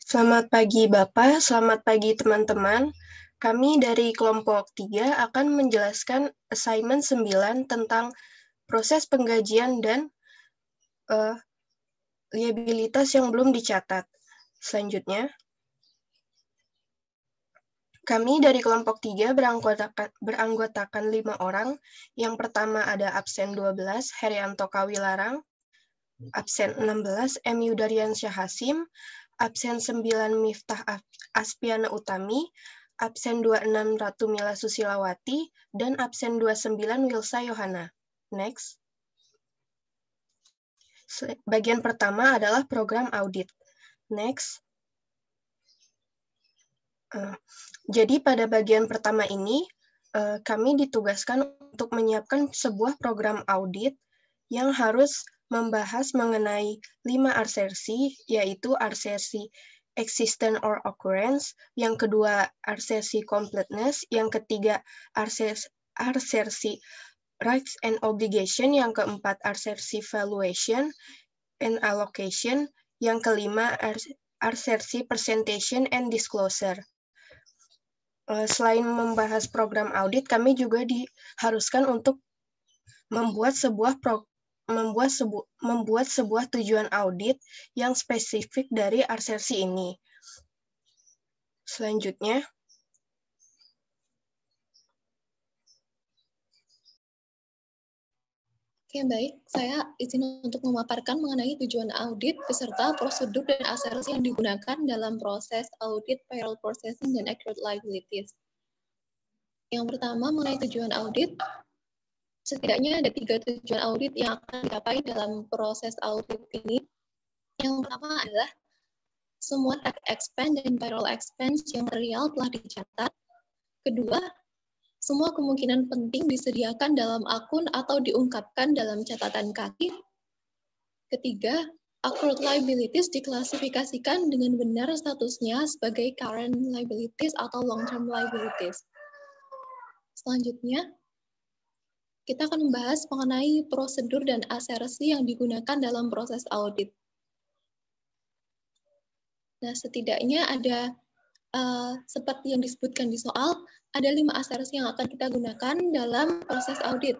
Selamat pagi Bapak, selamat pagi teman-teman. Kami dari kelompok 3 akan menjelaskan assignment 9 tentang proses penggajian dan liabilitas yang belum dicatat. Selanjutnya, kami dari kelompok 3 beranggotakan 5 orang. Yang pertama ada absen 12, Herianto Kawilarang, absen 16, M. Yudariansyah Hasim, absen 9, Miftah Aspiana Utami, absen 26, Ratu Mila Susilawati, dan absen 29, Wilsa Yohana. Next. Bagian pertama adalah program audit. Next. Jadi pada bagian pertama ini, kami ditugaskan untuk menyiapkan sebuah program audit yang harus membahas mengenai 5 arsersi, yaitu arsersi existence or occurrence, yang kedua arsersi completeness, yang ketiga arsersi rights and obligation, yang keempat arsersi valuation and allocation, yang kelima arsersi presentation and disclosure. Selain membahas program audit, kami juga diharuskan untuk membuat sebuah tujuan audit yang spesifik dari arsersi ini. Selanjutnya, Oke, baik. Saya izin untuk memaparkan mengenai tujuan audit beserta prosedur dan asersi yang digunakan dalam proses audit, payroll processing, dan accrued liabilities. Yang pertama, mengenai tujuan audit, setidaknya ada 3 tujuan audit yang akan dicapai dalam proses audit ini. Yang pertama adalah semua tax expense dan payroll expense yang real telah dicatat. Kedua, semua kemungkinan penting disediakan dalam akun atau diungkapkan dalam catatan kaki. Ketiga, accrued liabilities diklasifikasikan dengan benar statusnya sebagai current liabilities atau long-term liabilities. Selanjutnya, kita akan membahas mengenai prosedur dan asersi yang digunakan dalam proses audit. Nah, setidaknya ada seperti yang disebutkan di soal, ada 5 asersi yang akan kita gunakan dalam proses audit.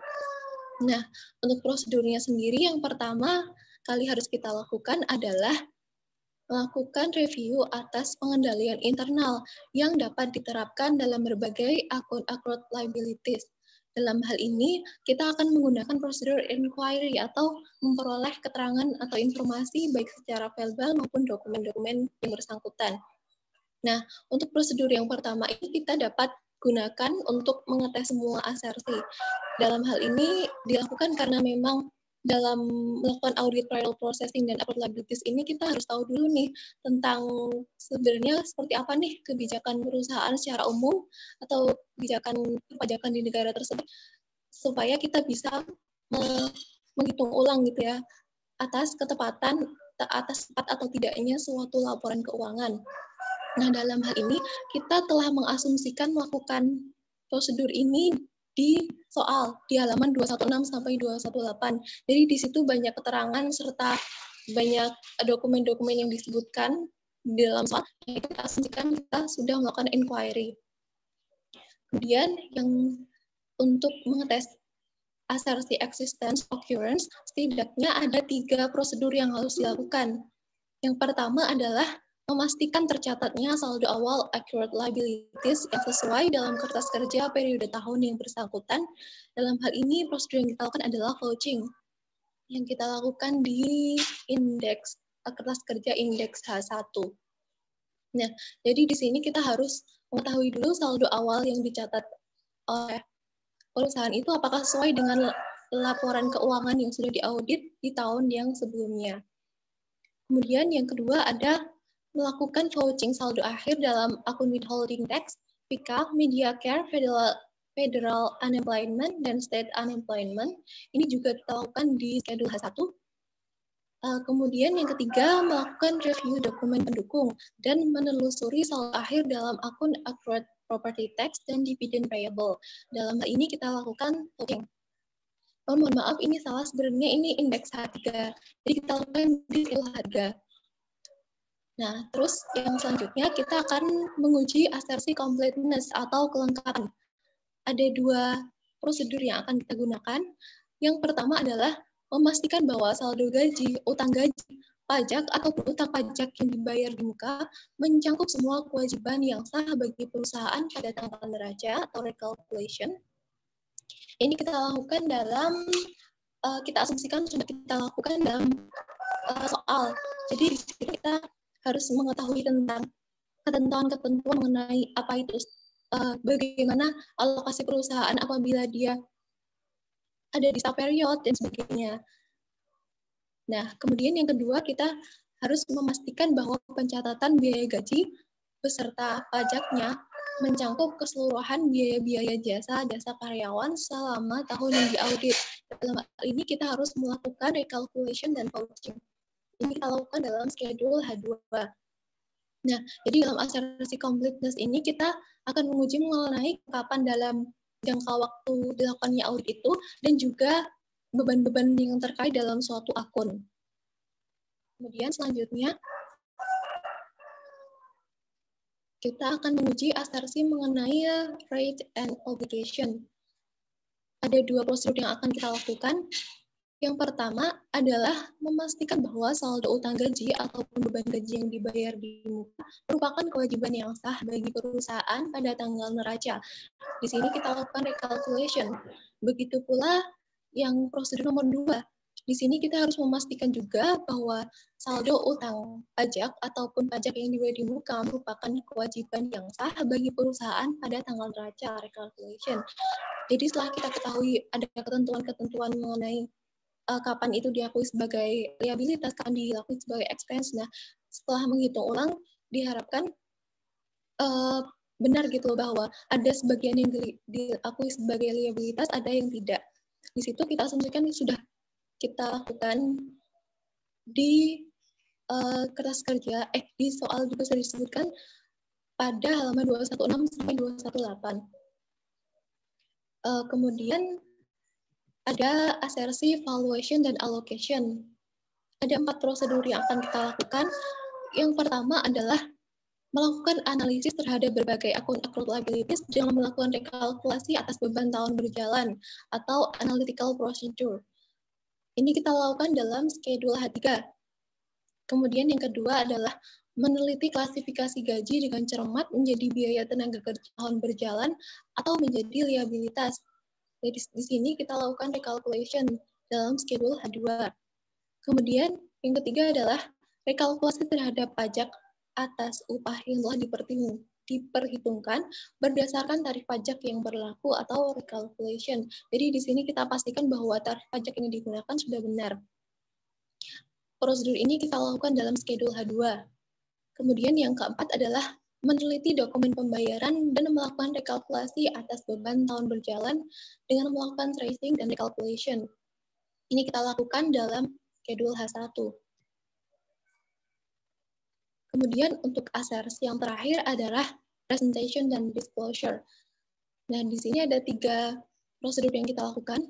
Nah, untuk prosedurnya sendiri, yang pertama kali harus kita lakukan adalah melakukan review atas pengendalian internal yang dapat diterapkan dalam berbagai akun accrued liabilities. Dalam hal ini, kita akan menggunakan prosedur inquiry atau memperoleh keterangan atau informasi baik secara verbal maupun dokumen-dokumen yang bersangkutan. Nah, untuk prosedur yang pertama ini kita dapat gunakan untuk mengetes semua asersi. Dalam hal ini dilakukan karena memang dalam melakukan audit payroll processing dan accrued liabilities ini kita harus tahu dulu nih tentang sebenarnya seperti apa nih kebijakan perusahaan secara umum atau kebijakan perpajakan di negara tersebut supaya kita bisa menghitung ulang gitu ya atas ketepatan atas tepat atau tidaknya suatu laporan keuangan. Nah, dalam hal ini kita telah mengasumsikan melakukan prosedur ini di soal di halaman 216 sampai 218. Jadi di situ banyak keterangan serta banyak dokumen-dokumen yang disebutkan di dalam soal. Kita asumsikan kita sudah melakukan inquiry. Kemudian yang untuk mengetes asersi existence occurrence, setidaknya ada 3 prosedur yang harus dilakukan. Yang pertama adalah memastikan tercatatnya saldo awal accrued liabilities yang sesuai dalam kertas kerja periode tahun yang bersangkutan. Dalam hal ini, prosedur yang kita lakukan adalah vouching yang kita lakukan di indeks kertas kerja indeks H1. Nah, jadi di sini kita harus mengetahui dulu saldo awal yang dicatat oleh perusahaan itu apakah sesuai dengan laporan keuangan yang sudah diaudit di tahun yang sebelumnya. Kemudian yang kedua ada melakukan vouching saldo akhir dalam akun withholding tax, PIKA, Mediacare, Federal Unemployment, dan State Unemployment. Ini juga kita lakukan di schedule H1. Kemudian yang ketiga, melakukan review dokumen pendukung dan menelusuri saldo akhir dalam akun accrued property tax dan dividend payable. Dalam hal ini kita lakukan vouching. Oh, mohon maaf, ini salah. Sebenarnya ini indeks harga. Jadi kita lakukan di schedule harga. Nah, terus yang selanjutnya kita akan menguji asersi completeness atau kelengkapan. Ada 2 prosedur yang akan kita gunakan. Yang pertama adalah memastikan bahwa saldo gaji, utang gaji, pajak ataupun utang pajak yang dibayar di muka mencakup semua kewajiban yang sah bagi perusahaan pada tanggal neraca atau recalculation. Ini kita lakukan dalam kita asumsikan sudah kita lakukan dalam soal. Jadi di situ kita harus mengetahui tentang ketentuan-ketentuan mengenai apa itu bagaimana alokasi perusahaan apabila dia ada di sub-period dan sebagainya. Nah, kemudian yang kedua kita harus memastikan bahwa pencatatan biaya gaji beserta pajaknya mencakup keseluruhan biaya-biaya jasa karyawan selama tahun yang diaudit. Dalam hal ini kita harus melakukan recalculation dan vouching. Ini kita lakukan dalam schedule H2. Nah, jadi dalam asersi completeness ini kita akan menguji mengenai kapan dalam jangka waktu dilakukannya audit itu dan juga beban-beban yang terkait dalam suatu akun. Kemudian selanjutnya kita akan menguji asersi mengenai rate and obligation. Ada 2 prosedur yang akan kita lakukan. Yang pertama adalah memastikan bahwa saldo utang gaji ataupun beban gaji yang dibayar di muka merupakan kewajiban yang sah bagi perusahaan pada tanggal neraca. Di sini kita lakukan recalculation. Begitu pula yang prosedur nomor 2. Di sini kita harus memastikan juga bahwa saldo utang pajak ataupun pajak yang dibayar di muka merupakan kewajiban yang sah bagi perusahaan pada tanggal neraca recalculation. Jadi setelah kita ketahui ada ketentuan-ketentuan mengenai kapan itu diakui sebagai liabilitas, kapan diakui sebagai expense. Nah, setelah menghitung ulang, diharapkan benar gitu bahwa ada sebagian yang diakui sebagai liabilitas, ada yang tidak. Di situ kita asumsikan sudah kita lakukan di kertas kerja, di soal juga sudah disebutkan pada halaman 216 sampai 218. Kemudian ada asersi, valuation, dan allocation. Ada 4 prosedur yang akan kita lakukan. Yang pertama adalah melakukan analisis terhadap berbagai akun accrued liabilities dengan melakukan rekalkulasi atas beban tahun berjalan atau analytical procedure. Ini kita lakukan dalam schedule H3. Kemudian yang kedua adalah meneliti klasifikasi gaji dengan cermat menjadi biaya tenaga kerja tahun berjalan atau menjadi liabilitas. Jadi di sini kita lakukan recalculation dalam schedule H2. Kemudian yang ketiga adalah rekalkulasi terhadap pajak atas upah yang telah diperhitungkan berdasarkan tarif pajak yang berlaku atau recalculation. Jadi di sini kita pastikan bahwa tarif pajak yang digunakan sudah benar. Prosedur ini kita lakukan dalam schedule H2. Kemudian yang keempat adalah meneliti dokumen pembayaran dan melakukan rekalkulasi atas beban tahun berjalan dengan melakukan tracing dan recalculation. Ini kita lakukan dalam schedule H1. Kemudian untuk asersi yang terakhir adalah presentation dan disclosure. Nah, di sini ada 3 prosedur yang kita lakukan.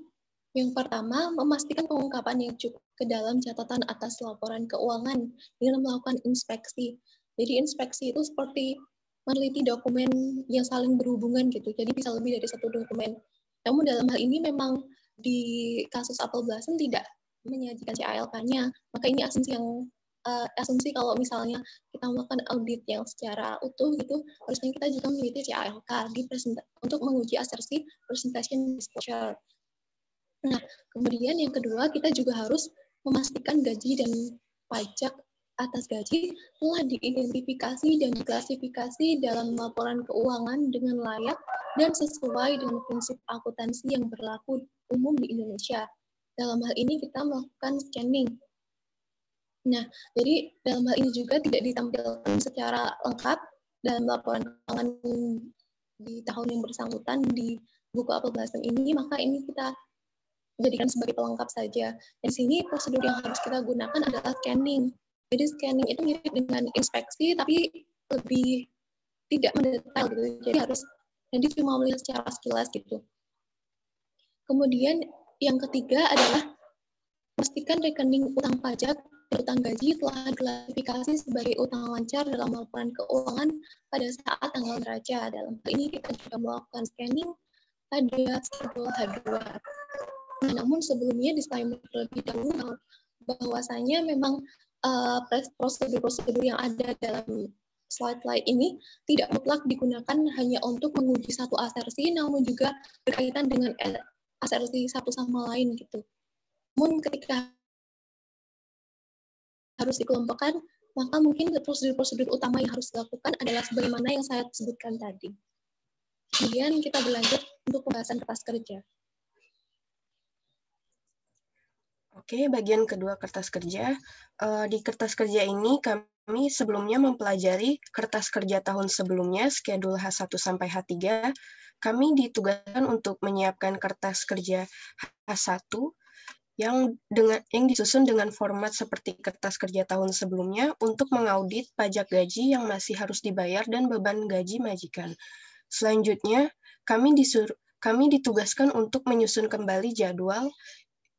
Yang pertama, memastikan pengungkapan yang cukup ke dalam catatan atas laporan keuangan dengan melakukan inspeksi. Jadi inspeksi itu seperti meneliti dokumen yang saling berhubungan gitu. Jadi bisa lebih dari 1 dokumen. Namun dalam hal ini memang di kasus Apple Blossom tidak menyajikan CALK-nya. Maka ini asumsi kalau misalnya kita melakukan audit yang secara utuh gitu, harusnya kita juga memiliki CALK untuk menguji asersi presentation disclosure. Nah, kemudian yang kedua kita juga harus memastikan gaji dan pajak atas gaji telah diidentifikasi dan diklasifikasi dalam laporan keuangan dengan layak dan sesuai dengan prinsip akuntansi yang berlaku umum di Indonesia. Dalam hal ini kita melakukan scanning. Nah, jadi dalam hal ini juga tidak ditampilkan secara lengkap dalam laporan keuangan di tahun yang bersangkutan di buku Apple Blossom ini, maka ini kita jadikan sebagai pelengkap saja. Di sini prosedur yang harus kita gunakan adalah scanning. Jadi scanning itu mirip dengan inspeksi, tapi lebih tidak mendetail gitu. Jadi cuma melihat secara sekilas gitu. Kemudian yang ketiga adalah pastikan rekening utang pajak utang gaji telah diklasifikasi sebagai utang lancar dalam laporan keuangan pada saat tanggal neraca. Dalam hal ini kita juga melakukan scanning pada skedul H2. Nah, namun sebelumnya disclaimer terlebih dahulu bahwasanya memang prosedur-prosedur yang ada dalam slide ini tidak mutlak digunakan hanya untuk menguji satu asersi, namun juga berkaitan dengan asersi satu sama lain gitu. Namun ketika harus dikelompokkan, maka mungkin prosedur-prosedur utama yang harus dilakukan adalah sebagaimana yang saya sebutkan tadi. Kemudian kita berlanjut untuk pembahasan kertas kerja. Oke, bagian kedua kertas kerja. Di kertas kerja ini kami sebelumnya mempelajari kertas kerja tahun sebelumnya, skedul H1 sampai H3. Kami ditugaskan untuk menyiapkan kertas kerja H1 yang disusun dengan format seperti kertas kerja tahun sebelumnya untuk mengaudit pajak gaji yang masih harus dibayar dan beban gaji majikan. Selanjutnya, kami ditugaskan untuk menyusun kembali jadwal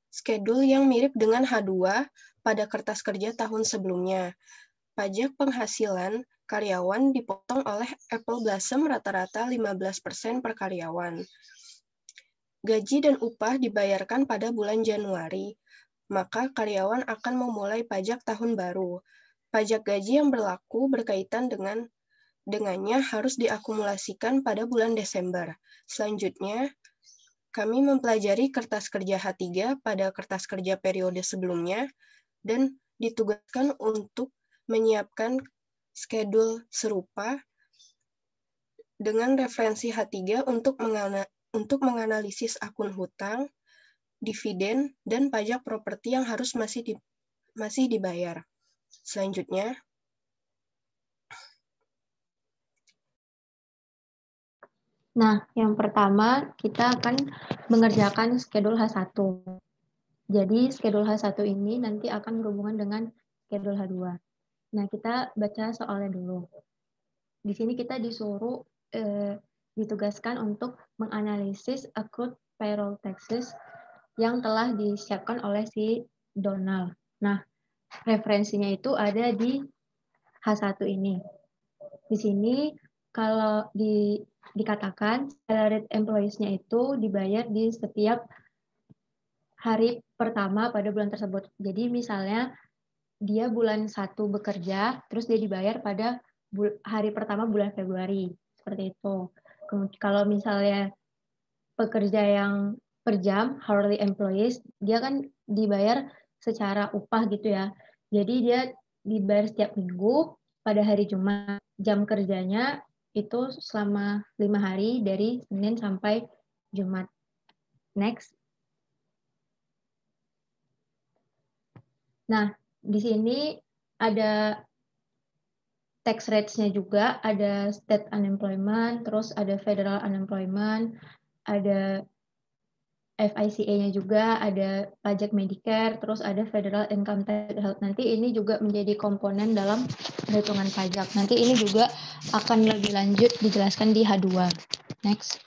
skedul yang mirip dengan H2 pada kertas kerja tahun sebelumnya. Pajak penghasilan karyawan dipotong oleh Apple Blossom rata-rata 15% per karyawan. Gaji dan upah dibayarkan pada bulan Januari, maka karyawan akan memulai pajak tahun baru. Pajak gaji yang berlaku berkaitan dengannya harus diakumulasikan pada bulan Desember. Selanjutnya, kami mempelajari kertas kerja H3 pada kertas kerja periode sebelumnya dan ditugaskan untuk menyiapkan skedul serupa dengan referensi H3 untuk menganalisis akun hutang, dividen, dan pajak properti yang harus masih dibayar. Selanjutnya, nah, yang pertama kita akan mengerjakan skedul H1. Jadi skedul H1 ini nanti akan berhubungan dengan skedul H2. Nah, kita baca soalnya dulu. Di sini kita disuruh ditugaskan untuk menganalisis accrued payroll taxes yang telah disiapkan oleh si Donald. Nah, referensinya itu ada di H1 ini. Di sini kalau dikatakan salaried employees-nya itu dibayar di setiap hari pertama pada bulan tersebut. Jadi misalnya dia bulan 1 bekerja, terus dia dibayar pada hari pertama bulan Februari. Seperti itu. Kalau misalnya pekerja yang per jam, hourly employees, dia kan dibayar secara upah gitu ya. Jadi dia dibayar setiap minggu pada hari Jumat. Jam kerjanya itu selama 5 hari dari Senin sampai Jumat. Next. Nah, di sini ada tax rates-nya juga, ada state unemployment, terus ada federal unemployment, ada FICA-nya juga, ada pajak Medicare, terus ada federal income tax health. Nanti ini juga menjadi komponen dalam perhitungan pajak. Nanti ini juga akan lebih lanjut dijelaskan di H2. Next.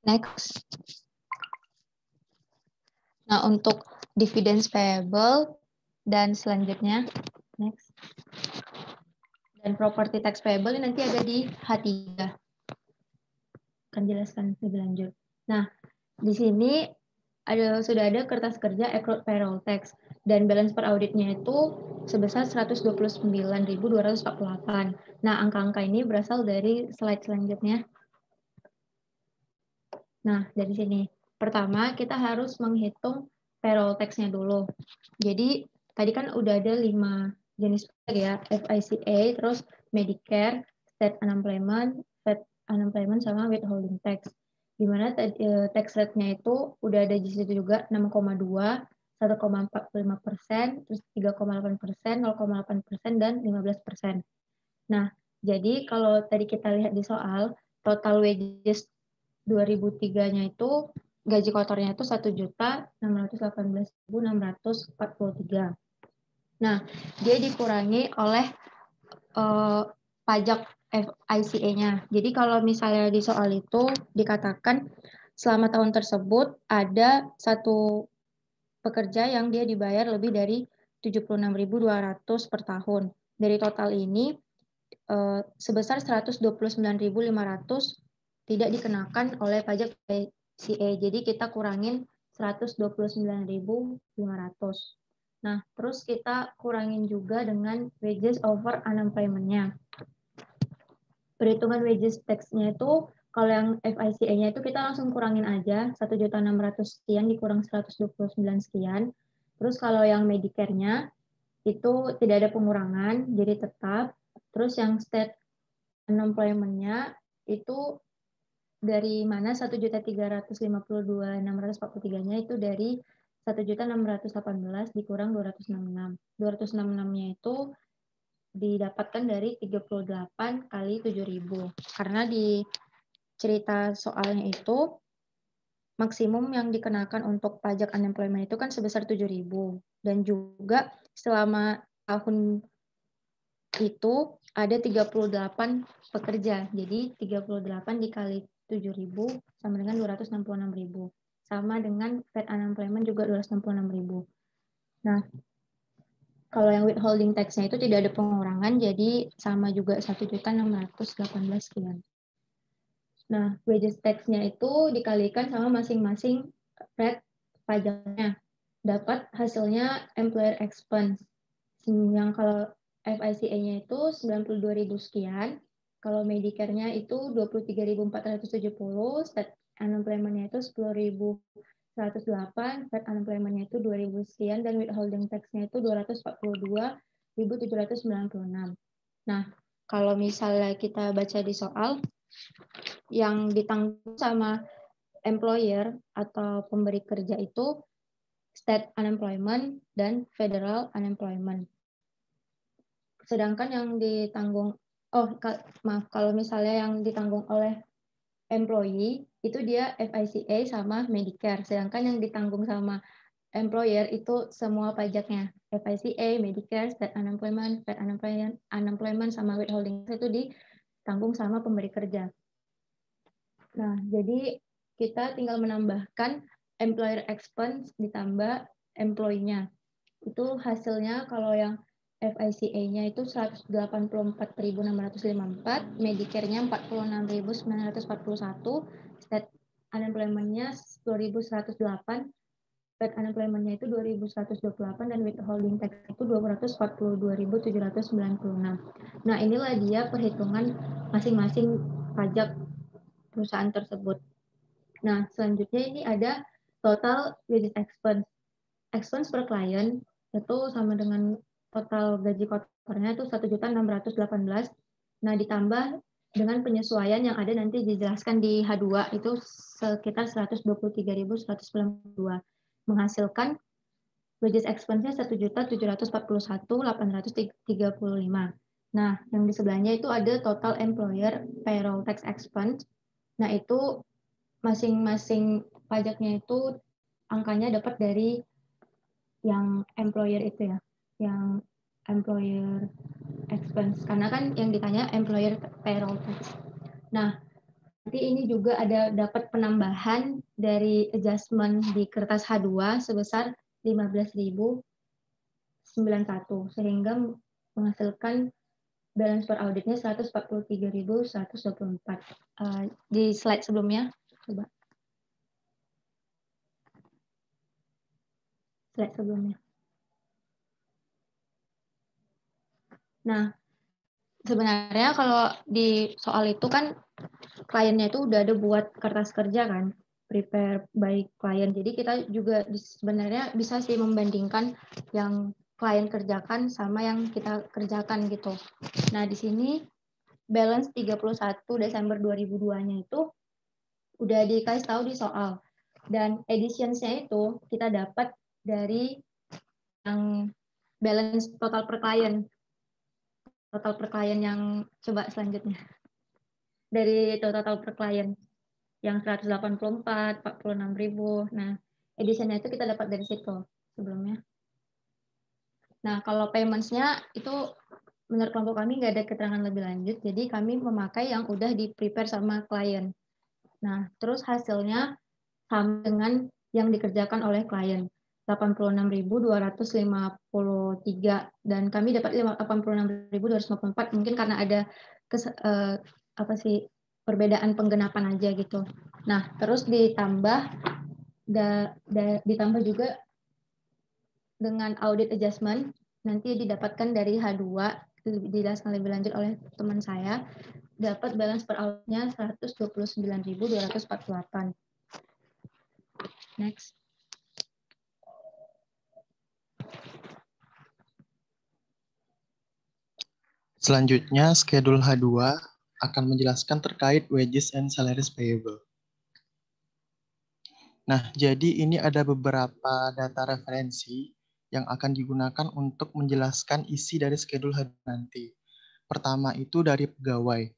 Next. Nah, untuk dividends payable dan selanjutnya, next. Dan property tax payable ini nanti ada di H3. Akan jelaskan lebih lanjut. Nah, di sini sudah ada kertas kerja accrued payroll tax dan balance per auditnya itu sebesar 129.248. Nah, angka-angka ini berasal dari slide selanjutnya. Nah, dari sini. Pertama, kita harus menghitung payroll tax-nya dulu. Jadi, tadi kan udah ada 5 jenis pajak ya, FICA, terus Medicare, state unemployment, fed unemployment, sama withholding tax. Di mana tax rate-nya itu udah ada di situ juga 6,2, 1,45%, terus 3,8%, 0,8%, dan 15%. Nah, jadi kalau tadi kita lihat di soal, total wages 2003-nya itu gaji kotornya itu 1.618.643. Nah, dia dikurangi oleh pajak FICA-nya. Jadi kalau misalnya di soal itu dikatakan selama tahun tersebut ada satu pekerja yang dia dibayar lebih dari 76.200 per tahun. Dari total ini sebesar 129.500 tidak dikenakan oleh pajak ICA. Jadi kita kurangin 129.500. Nah, terus kita kurangin juga dengan wages over unemployment-nya. Perhitungan wages tax-nya itu, kalau yang FICA-nya itu kita langsung kurangin aja, 1.600.000 sekian dikurang 129 sekian. Terus kalau yang Medicare-nya, itu tidak ada pengurangan, jadi tetap. Terus yang state unemployment-nya itu dari mana 1.352.643-nya itu dari 1.618 dikurang 266. 266-nya itu didapatkan dari 38 kali 7.000. Karena di cerita soalnya itu maksimum yang dikenakan untuk pajak unemployment itu kan sebesar 7.000. Dan juga selama tahun itu ada 38 pekerja. Jadi 38 dikali 7.000 sama dengan 266.000. Sama dengan Fed unemployment juga 266.000. Nah, kalau yang withholding tax-nya itu tidak ada pengurangan, jadi sama juga 1.618 sekian. Nah, wages tax-nya itu dikalikan sama masing-masing rate pajaknya. Dapat hasilnya employer expense. Yang kalau FICA-nya itu 92.000 sekian, kalau Medicare-nya itu 23.470, state unemployment-nya itu 10.108, Fed unemployment-nya itu 2.000 sekian, dan withholding tax-nya itu 242.796. Nah, kalau misalnya kita baca di soal, yang ditanggung sama employer atau pemberi kerja itu state unemployment dan federal unemployment. Sedangkan yang ditanggung, kalau misalnya yang ditanggung oleh employee itu dia FICA sama Medicare, sedangkan yang ditanggung sama employer itu semua pajaknya, FICA, Medicare, state unemployment, Fed unemployment sama withholding itu ditanggung sama pemberi kerja. Nah, jadi kita tinggal menambahkan employer expense ditambah employee-nya. Itu hasilnya kalau yang FICA-nya itu 184.654, Medicare-nya 46.941, state unemployment-nya 2.108, Fed unemployment-nya itu 2.128, dan withholding tax itu 242.796. Nah, inilah dia perhitungan masing-masing pajak perusahaan tersebut. Nah, selanjutnya ini ada total wages expense. Expense per klien itu sama dengan total gaji kotornya itu 1.618. Nah, ditambah dengan penyesuaian yang ada nanti dijelaskan di H2 itu sekitar 123.192. Menghasilkan wages expense-nya 1.741.835. Nah, yang di sebelahnya itu ada total employer payroll tax expense. Nah, itu masing-masing pajaknya itu angkanya dapat dari yang employer itu ya, yang employer expense. Karena kan yang ditanya employer payroll tax. Nah, nanti ini juga ada dapat penambahan dari adjustment di kertas H2 sebesar 15.091 sehingga menghasilkan balance per auditnya 143.124. Di slide sebelumnya, coba. Slide sebelumnya. Nah, sebenarnya kalau di soal itu kan kliennya itu udah ada buat kertas kerja kan, prepare by klien. Jadi kita juga sebenarnya bisa sih membandingkan yang klien kerjakan sama yang kita kerjakan gitu. Nah, di sini balance 31 Desember 2002-nya itu udah dikasih tahu di soal. Dan additions-nya itu kita dapat dari yang balance total per klien. Total per klien yang coba selanjutnya. Dari total per klien yang 184, 46.000. Nah, addition-nya itu kita dapat dari situ sebelumnya. Nah, kalau payments-nya itu menurut kelompok kami nggak ada keterangan lebih lanjut, jadi kami memakai yang udah di-prepare sama klien. Nah, terus hasilnya sama dengan yang dikerjakan oleh klien. 86.253 dan kami dapat 86.254 mungkin karena ada perbedaan penggenapan aja gitu. Nah, terus ditambah juga dengan audit adjustment nanti didapatkan dari H2, dijelaskan lebih lanjut oleh teman saya, dapat balance per auditnya 129.248. Next. Selanjutnya, schedule H2 akan menjelaskan terkait wages and salaries payable. Nah, jadi ini ada beberapa data referensi yang akan digunakan untuk menjelaskan isi dari schedule H2 nanti. Pertama itu dari pegawai.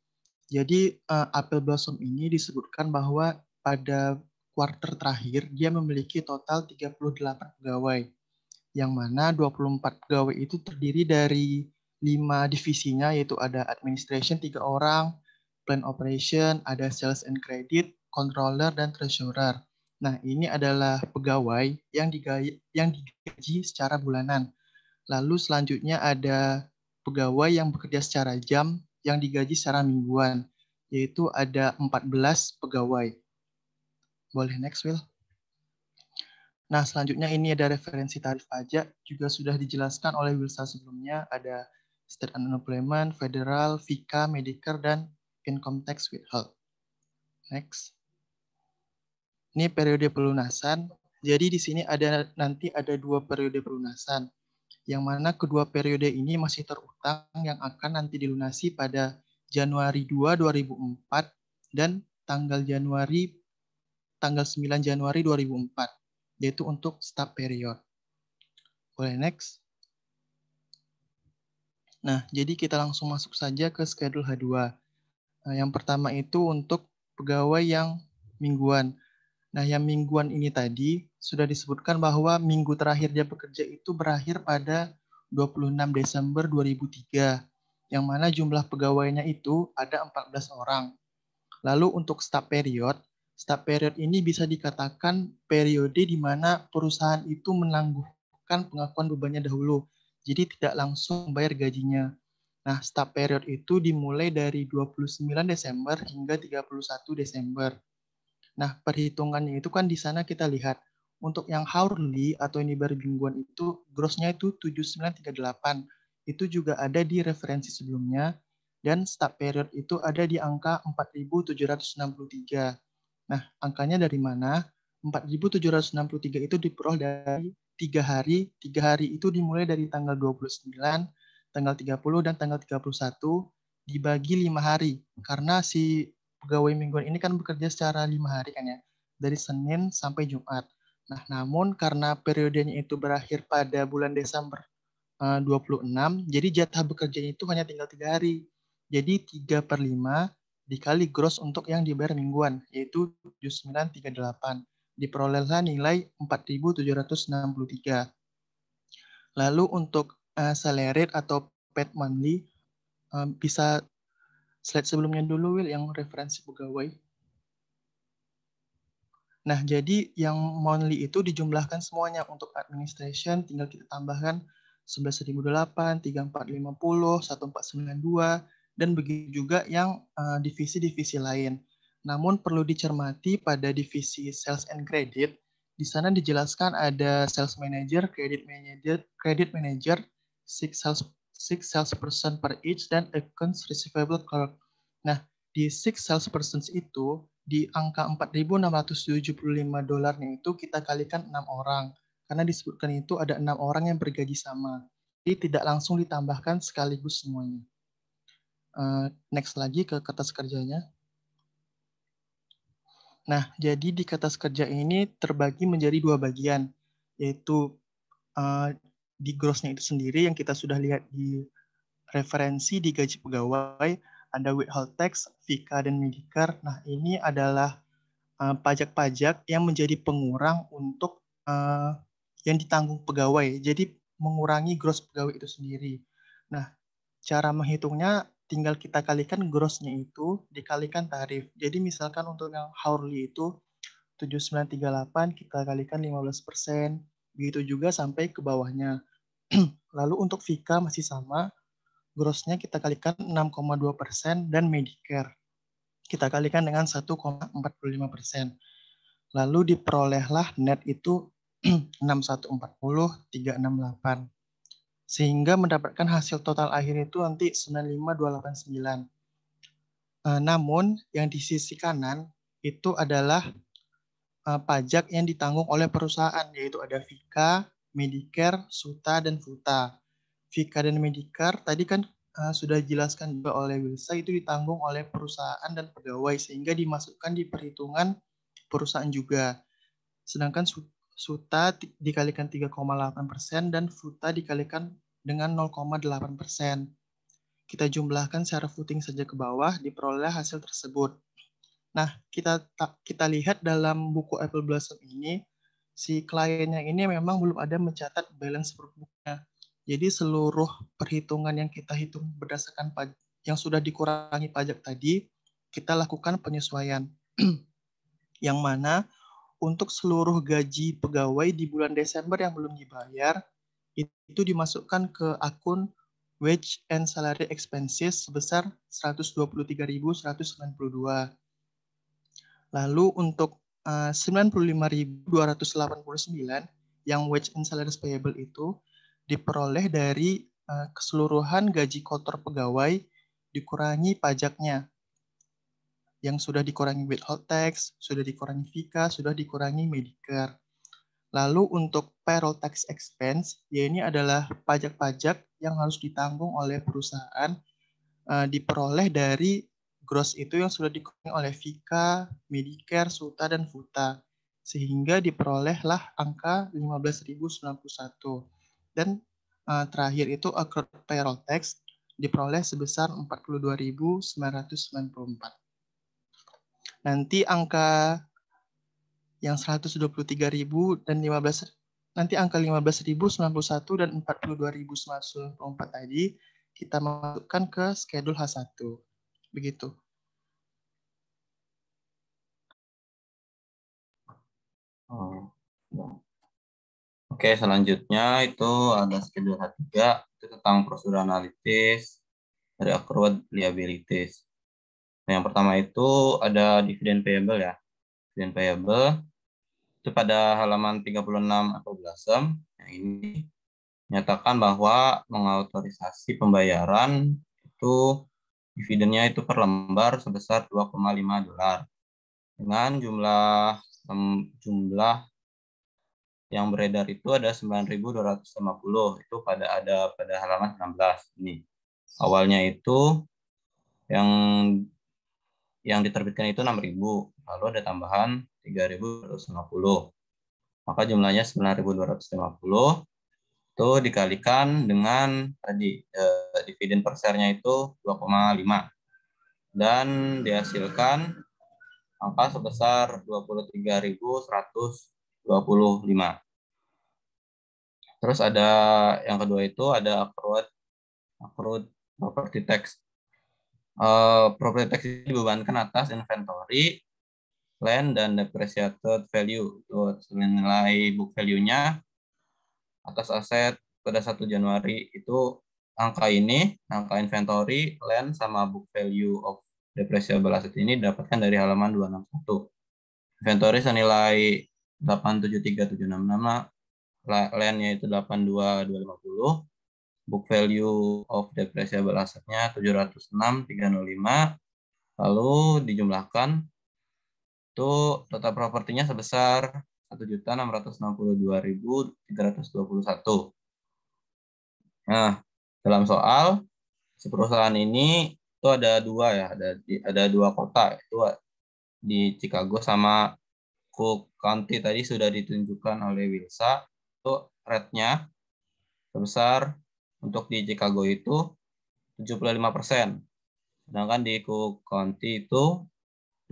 Jadi Apple Blossom ini disebutkan bahwa pada kuarter terakhir dia memiliki total 38 pegawai, yang mana 24 pegawai itu terdiri dari 5 divisinya, yaitu ada administration 3 orang, plan operation, ada sales and credit, controller, dan treasurer. Nah, ini adalah pegawai yang digaji secara bulanan. Lalu selanjutnya ada pegawai yang bekerja secara jam yang digaji secara mingguan, yaitu ada 14 pegawai. Boleh next, Will? Nah, selanjutnya ini ada referensi tarif pajak, juga sudah dijelaskan oleh Wilsa sebelumnya, ada state unemployment, federal, VICA, Medicare, dan income tax withheld. Next. Ini periode pelunasan. Jadi di sini nanti ada 2 periode pelunasan, yang mana kedua periode ini masih terutang yang akan nanti dilunasi pada Januari 2, 2004 dan tanggal 9 Januari 2004. Yaitu untuk stub period. Boleh next. Nah, jadi kita langsung masuk saja ke schedule H2. Nah, yang pertama itu untuk pegawai yang mingguan. Nah, yang mingguan ini tadi sudah disebutkan bahwa minggu terakhir dia bekerja itu berakhir pada 26 Desember 2003, yang mana jumlah pegawainya itu ada 14 orang. Lalu untuk stub period ini bisa dikatakan periode di mana perusahaan itu menangguhkan pengakuan bebannya dahulu. Jadi tidak langsung membayar gajinya. Nah, stub period itu dimulai dari 29 Desember hingga 31 Desember. Nah, perhitungannya itu kan di sana kita lihat. Untuk yang hourly atau ini baru mingguan itu, gross-nya itu 7938. Itu juga ada di referensi sebelumnya. Dan stub period itu ada di angka 4.763. Nah, angkanya dari mana? 4.763 itu diperoleh dari 3 hari. 3 hari itu dimulai dari tanggal 29, tanggal 30, dan tanggal 31, dibagi 5 hari. Karena si pegawai mingguan ini kan bekerja secara 5 hari kan ya, dari Senin sampai Jumat. Nah, namun karena periodenya itu berakhir pada bulan Desember 26, jadi jatah bekerjanya itu hanya tinggal 3 hari. Jadi 3/5 dikali gross untuk yang dibayar mingguan, yaitu 7938. Diperolehlah nilai 4.763. Lalu untuk salary atau paid monthly, bisa slide sebelumnya dulu, Will, yang referensi pegawai. Nah, jadi yang monthly itu dijumlahkan semuanya. Untuk administration tinggal kita tambahkan 11.008, 3450, 1492, dan begitu juga yang divisi-divisi lain. Namun perlu dicermati pada divisi sales and credit, di sana dijelaskan ada sales manager, credit manager, 6 salesperson per each, dan accounts receivable clerk. Nah, di 6 salespersons itu, di angka $4.675 itu kita kalikan 6 orang. Karena disebutkan itu ada 6 orang yang bergaji sama. Jadi tidak langsung ditambahkan sekaligus semuanya. Next lagi ke kertas kerjanya. Nah, jadi di kertas kerja ini terbagi menjadi 2 bagian, yaitu di gross-nya itu sendiri yang kita sudah lihat di referensi di gaji pegawai, ada withhold tax, VICA, dan Medicare. Nah, ini adalah pajak-pajak yang menjadi pengurang untuk yang ditanggung pegawai. Jadi mengurangi gross pegawai itu sendiri. Nah, cara menghitungnya tinggal kita kalikan gross-nya itu dikalikan tarif. Jadi misalkan untuk yang hourly itu 7938 kita kalikan 15%. Begitu juga sampai ke bawahnya. Lalu untuk Vika masih sama, gross-nya kita kalikan 6,2% dan Medicare kita kalikan dengan 1,45%. Lalu diperolehlah net itu 6140,368. Sehingga mendapatkan hasil total akhir itu nanti 95289. Namun yang di sisi kanan itu adalah pajak yang ditanggung oleh perusahaan, yaitu ada Vika, Medicare, Suta, dan Futa. Vika dan Medicare tadi kan sudah dijelaskan juga oleh Wilsa, itu ditanggung oleh perusahaan dan pegawai, sehingga dimasukkan di perhitungan perusahaan juga. Sedangkan Suta dikalikan 3,8% dan Futa dikalikan dengan 0,8%. Kita jumlahkan secara footing saja ke bawah, diperoleh hasil tersebut. Nah, kita lihat dalam buku Apple Blossom ini, si kliennya ini memang belum ada mencatat balance workbook-nya. Jadi seluruh perhitungan yang kita hitung berdasarkan yang sudah dikurangi pajak tadi, kita lakukan penyesuaian. Yang mana untuk seluruh gaji pegawai di bulan Desember yang belum dibayar, itu dimasukkan ke akun wage and salary expenses sebesar 123.192. Lalu untuk 95.289 yang wage and salary payable itu diperoleh dari keseluruhan gaji kotor pegawai dikurangi pajaknya. Yang sudah dikurangi withhold tax, sudah dikurangi Vika, sudah dikurangi Medicare. Lalu untuk payroll tax expense, ya ini adalah pajak-pajak yang harus ditanggung oleh perusahaan, diperoleh dari gross itu yang sudah dikurangi oleh Vika, Medicare, Suta, dan Futa. Sehingga diperolehlah angka 15.091. Dan terakhir itu accrued payroll tax diperoleh sebesar 42.994. Nanti angka yang 123.000 dan 15 nanti angka 15.091 dan 42.994 tadi kita masukkan ke schedule H1. Begitu. Oke, selanjutnya itu ada schedule H3 itu tentang prosedur analitis dari accrued liabilities. Yang pertama itu ada dividend payable ya. Dividend payable itu pada halaman 36 Apple Blossom yang ini menyatakan bahwa mengautorisasi pembayaran itu dividennya itu per lembar sebesar $2,5 dengan jumlah yang beredar itu ada 9.250 itu pada halaman 16 ini. Awalnya itu yang diterbitkan itu 6.000, lalu ada tambahan 3.250. Maka jumlahnya 9.250 itu dikalikan dengan tadi dividen per share-nya itu 2,5 dan dihasilkan angka sebesar 23.125. Terus ada yang kedua itu ada accrued property tax. Property tax dibebankan atas inventory, land, dan depreciated value. Itu nilai book value-nya atas aset pada 1 Januari itu angka inventory, land, sama book value of depreciable asset ini didapatkan dari halaman 261. Inventory senilai 873.766, land-nya itu 82.250, book value of depreciable asset-nya 706.305, lalu dijumlahkan itu total propertinya sebesar 1.662.321. Nah, dalam soal si perusahaan ini itu ada dua ya, ada dua kota, itu di Chicago sama Cook County tadi sudah ditunjukkan oleh Wilsa. Itu rate-nya sebesar untuk di Chicago itu 75%, sedangkan di Cook County itu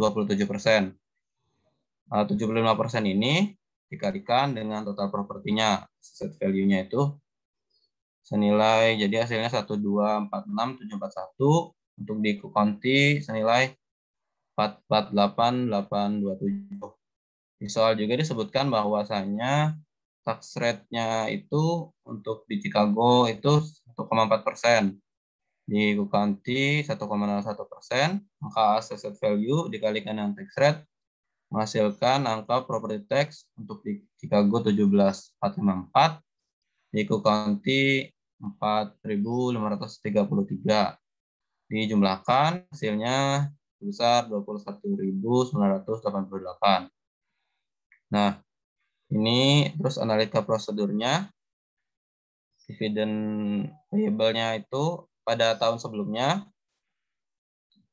27%. 75% ini dikalikan dengan total propertinya, asset value-nya itu senilai, jadi hasilnya 1246741, untuk di Cook County senilai 448827. Di soal juga disebutkan bahwasanya tax rate-nya itu untuk di Chicago itu 1,4%. Di Cook County 1,01%, maka asset value dikalikan dengan tax rate menghasilkan angka property tax untuk di Chicago 17,454, di Cook County 4.533. Dijumlahkan hasilnya sebesar 21.988. Nah, ini terus analisa prosedurnya. Dividen payable-nya itu pada tahun sebelumnya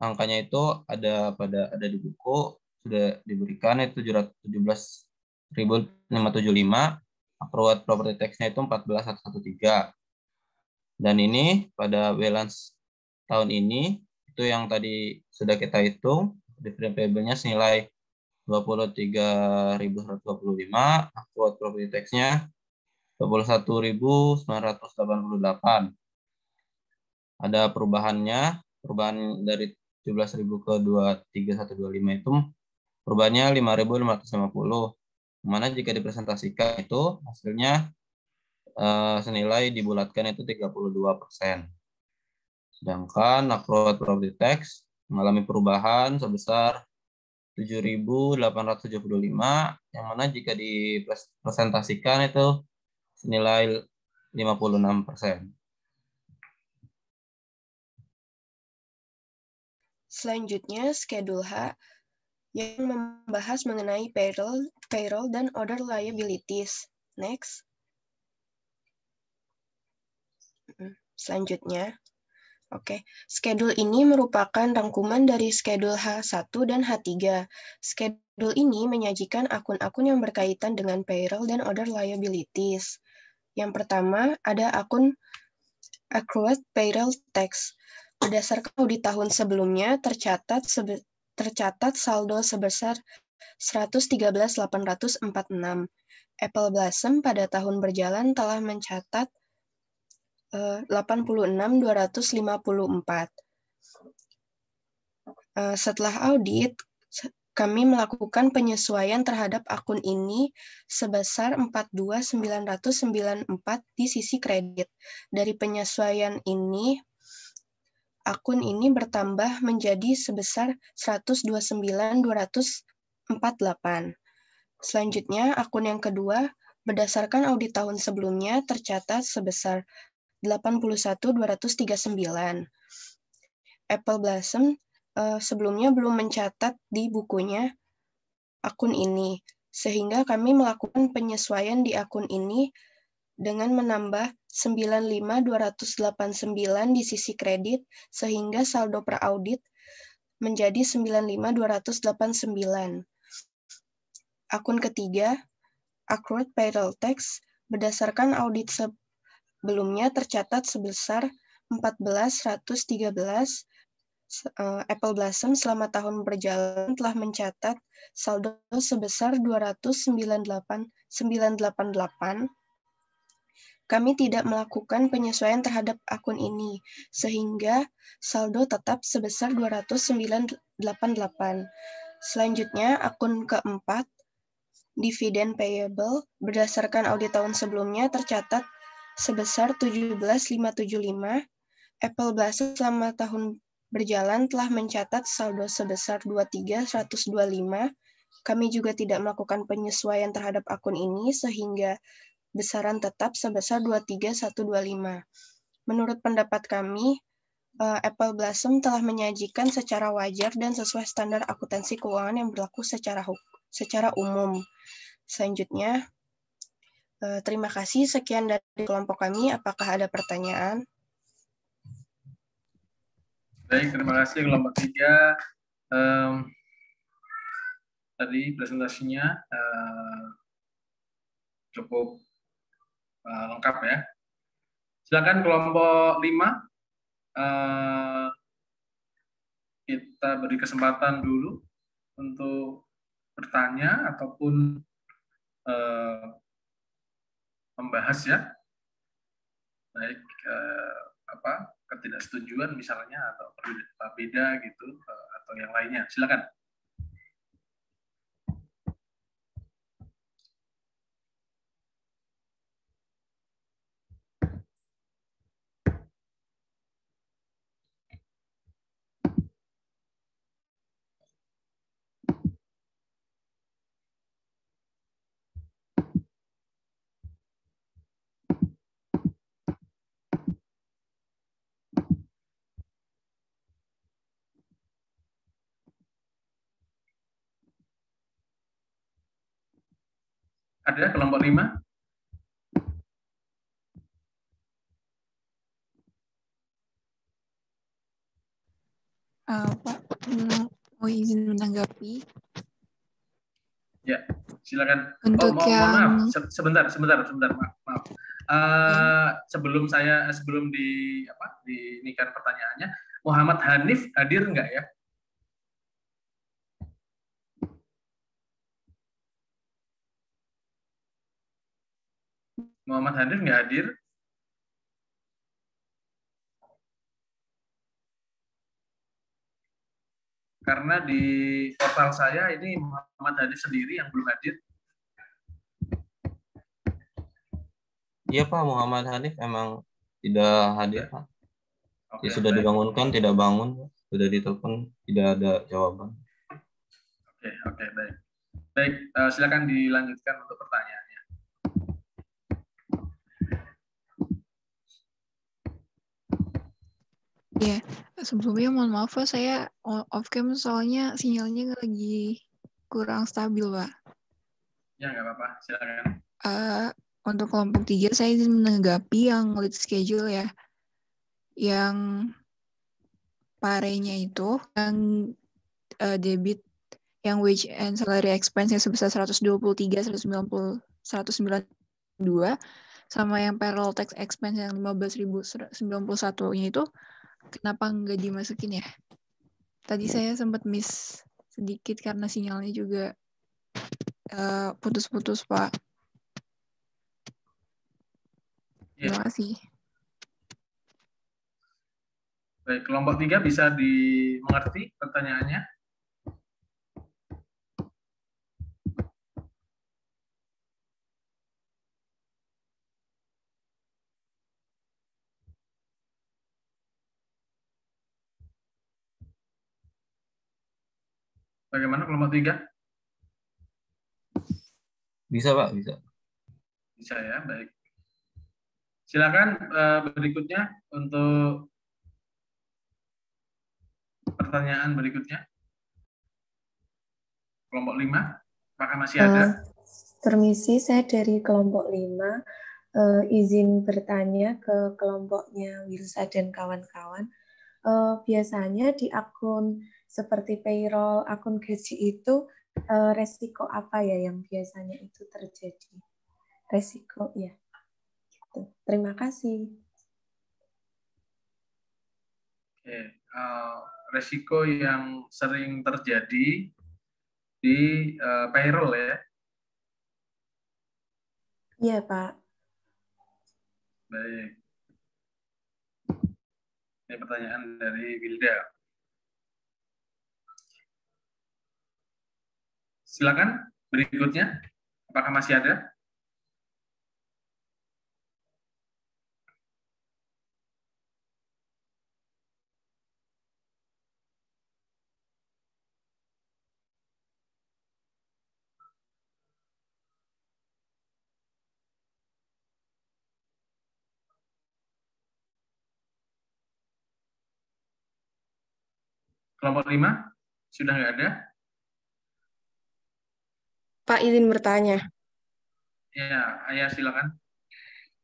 angkanya itu ada di buku sudah diberikan itu 17.575, accrued property tax-nya itu 14.113. Dan ini pada balance tahun ini itu yang tadi sudah kita hitung, dividen payable-nya senilai 23.125, accrued property tax-nya 21.988. Ada perubahan dari 17.000 ke 23.125 itu perubahannya 5.550. Mana jika dipresentasikan itu hasilnya senilai dibulatkan itu 32%. Sedangkan accrued property tax mengalami perubahan sebesar 7.875, yang mana jika dipresentasikan itu senilai 56%. Selanjutnya, Schedule H yang membahas mengenai payroll dan other liabilities. Next. Selanjutnya. Oke, schedule ini merupakan rangkuman dari schedule H1 dan H3. Schedule ini menyajikan akun-akun yang berkaitan dengan payroll dan other liabilities. Yang pertama, ada akun accrued payroll tax. Berdasarkan audit tahun sebelumnya, tercatat saldo sebesar 113.846. Apple Blossom pada tahun berjalan telah mencatat 86.254. Setelah audit, kami melakukan penyesuaian terhadap akun ini sebesar 42.994 di sisi kredit. Dari penyesuaian ini, akun ini bertambah menjadi sebesar 129.248. Selanjutnya, akun yang kedua, berdasarkan audit tahun sebelumnya tercatat sebesar 81.239. Apple Blossom sebelumnya belum mencatat di bukunya akun ini, sehingga kami melakukan penyesuaian di akun ini dengan menambah 95.289 di sisi kredit, sehingga saldo per audit menjadi 95.289. Akun ketiga, accrued payroll tax, berdasarkan audit sebelumnya tercatat sebesar 14.113. Apple Blossom selama tahun berjalan telah mencatat saldo sebesar 298.988. Kami tidak melakukan penyesuaian terhadap akun ini, sehingga saldo tetap sebesar 298. Selanjutnya, akun keempat, dividen payable, berdasarkan audit tahun sebelumnya tercatat sebesar 17.575. Apple Blossom selama tahun berjalan telah mencatat saldo sebesar 23.125. Kami juga tidak melakukan penyesuaian terhadap akun ini sehingga besaran tetap sebesar 23.125. Menurut pendapat kami, Apple Blossom telah menyajikan secara wajar dan sesuai standar akuntansi keuangan yang berlaku secara umum. Selanjutnya, terima kasih. Sekian dari kelompok kami. Apakah ada pertanyaan? Baik, terima kasih kelompok 3. Tadi presentasinya cukup lengkap ya. Silakan kelompok 5. Kita beri kesempatan dulu untuk bertanya ataupun membahas ya. Baik ketidaksetujuan misalnya atau beda gitu atau yang lainnya. Silakan. Ada kelompok 5? Pak, mau izin menanggapi. Ya, silakan. Untuk mohon yang maaf, sebentar, maaf. Sebelum dinikan pertanyaannya, Muhammad Hanif hadir enggak ya? Muhammad Hanif nggak hadir. Karena di portal saya ini Muhammad Hanif sendiri yang belum hadir. Iya Pak, Muhammad Hanif emang tidak hadir Pak. Oke, Sudah baik. dibangunkan, tidak bangun. Sudah ditelepon, tidak ada jawaban. Oke, baik. Baik, silakan dilanjutkan untuk pertanyaannya. Ya, sebelumnya mohon maaf Pak, saya off cam soalnya sinyalnya lagi kurang stabil Pak. Ya, nggak apa-apa, silakan. Untuk kelompok 3 saya izin menanggapi yang lead schedule ya. Yang parenya itu yang debit yang wage and salary expense yang sebesar 123, 190, 192 sama yang payroll tax expense yang 15.091-nya itu kenapa nggak dimasukin ya? Tadi saya sempat miss sedikit karena sinyalnya juga putus-putus Pak. Terima kasih. Baik, kelompok 3 bisa dimengerti pertanyaannya? Bagaimana kelompok 3? Bisa Pak, bisa. Bisa ya, baik. Silakan berikutnya untuk pertanyaan berikutnya. Kelompok 5, apakah masih ada? Permisi, saya dari kelompok 5. Izin bertanya ke kelompoknya Wilsa dan kawan-kawan. Biasanya di akun seperti payroll, akun gaji itu resiko apa ya yang biasanya itu terjadi? Resiko ya. Gitu. Terima kasih. Oke, resiko yang sering terjadi di payroll ya? Iya, Pak. Baik. Ini pertanyaan dari Wilda. Silakan berikutnya. Apakah masih ada? Kelompok 5 sudah nggak ada? Pak, izin bertanya. Ya, Ayah silakan.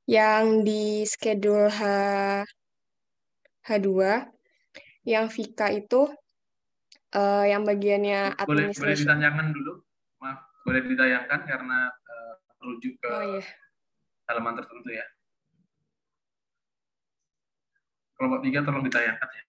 Yang di schedule H2, yang Vika itu yang bagiannya Boleh administration. ditanyakan dulu? Maaf, boleh ditayangkan karena merujuk ke halaman tertentu ya. Kelompok 3 tolong ditayangkan ya.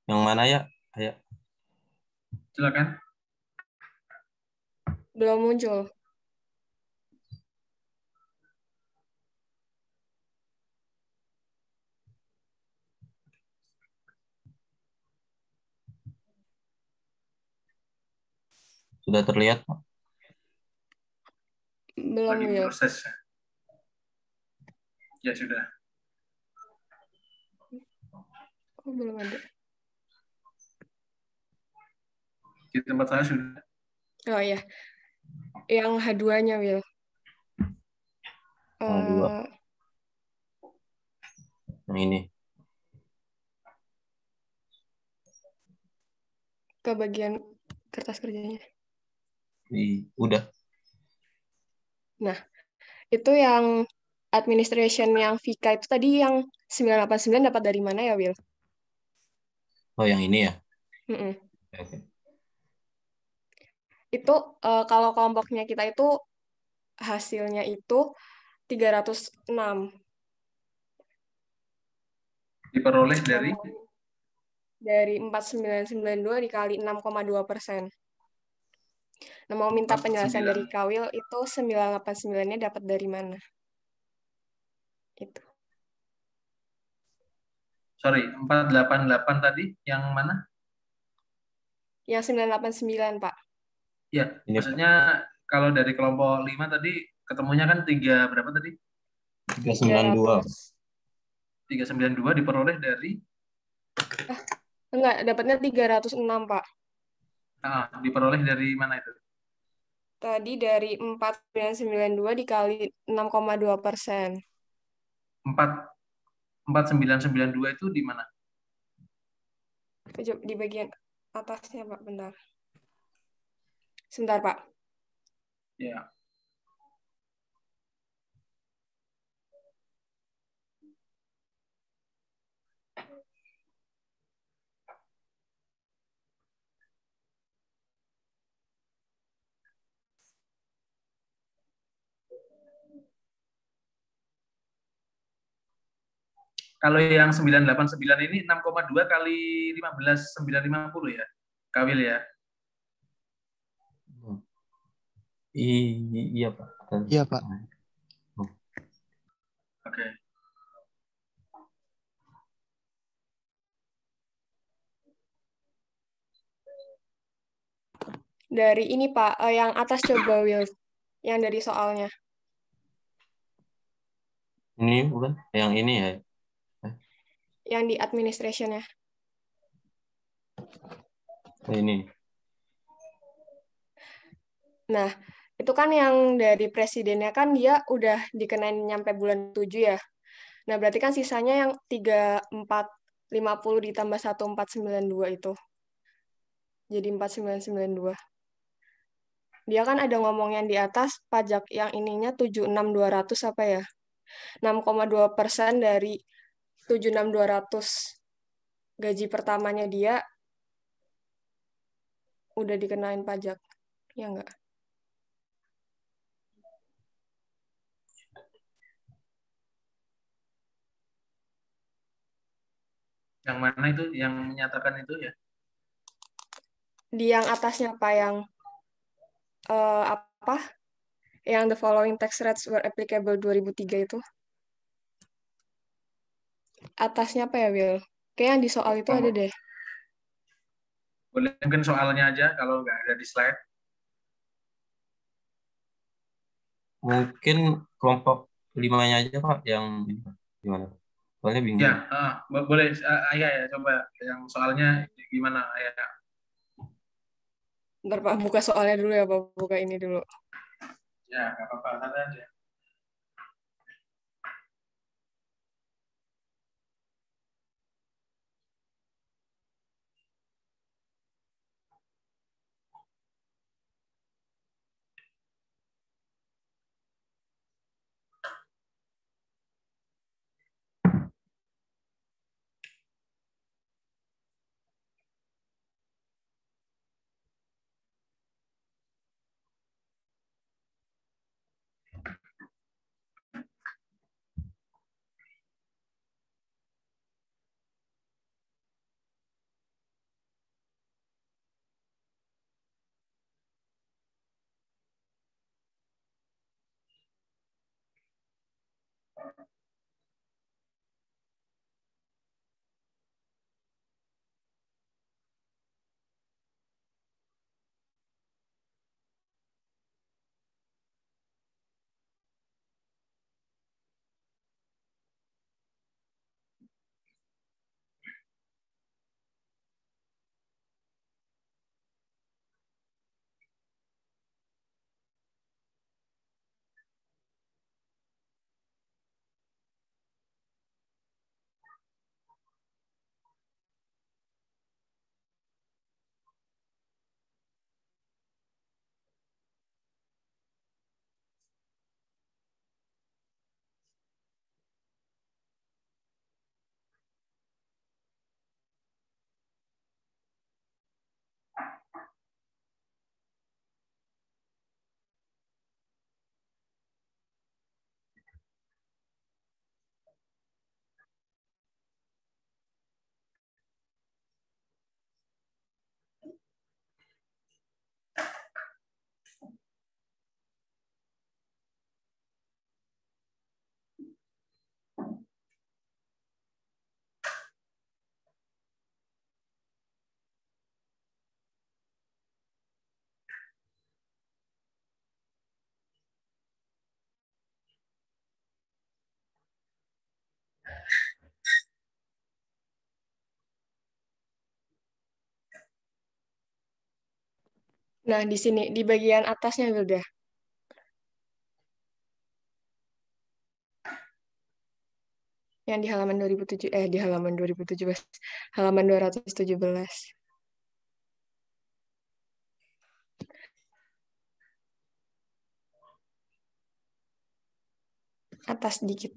Yang mana ya? Ayo. Silakan. Belum muncul. Sudah terlihat, Pak? Belum, Lagi Will. proses. Ya sudah. Oh, belum ada. Di tempat saya sudah. Oh iya. Yang H2-nya, Will. H2. Yang ini. Ke bagian kertas kerjanya. Udah. Nah, itu yang administration yang Vika itu tadi yang 989 dapat dari mana ya, Will? Oh, yang ini ya? Mm-mm. Oke. Itu kalau kelompoknya kita itu hasilnya itu 306. Diperoleh dari 4992 dikali 6,2%. Nah, mau minta penjelasan dari Kawil itu 989-nya dapat dari mana? Itu. Sorry, 488 tadi yang mana? Yang 989, Pak. Ya, maksudnya kalau dari kelompok 5 tadi ketemunya kan 3 berapa tadi? 392. 392 diperoleh dari? Enggak, dapatnya 306, Pak. Diperoleh dari mana itu? Tadi dari 4992 dikali 6,2%. 4992 itu di mana? Di bagian atasnya, Pak. Bentar. Sebentar, Pak. Ya. Kalau yang 989 ini 6,2 kali 15, 950 ya? Kawil ya? Iya, Pak. Iya, Pak. Oke. Dari ini, Pak. Yang atas coba, Will. Yang dari soalnya. Ini bukan? Yang ini ya? Yang di administration-nya. Ini. Nah, itu kan yang dari presidennya kan dia udah dikenain nyampe bulan 7 ya. Nah, berarti kan sisanya yang 3450 ditambah 1492 itu. Jadi 4992. Dia kan ada ngomong yang di atas pajak yang ininya 76200 apa ya? 6,2% dari 76200 gaji pertamanya dia udah dikenain pajak. Ya enggak? Yang mana itu yang menyatakan itu ya? Di yang atasnya apa yang apa? Yang the following tax rates were applicable 2003 itu. Atasnya apa ya, Will? Kayak yang di soal itu ada deh. Boleh mungkin soalnya aja kalau nggak ada di slide. Mungkin kelompok 5-nya aja, Pak, yang gimana? Soalnya bingung. Ya, boleh. Ya, coba yang soalnya gimana? Ya. Bentar, Pak, buka soalnya dulu ya, Pak. Buka ini dulu. Ya, nggak apa-apa. Santai aja. Nah, di sini, di bagian atasnya, Wilda. Yang di halaman 2017, halaman 217. Atas dikit.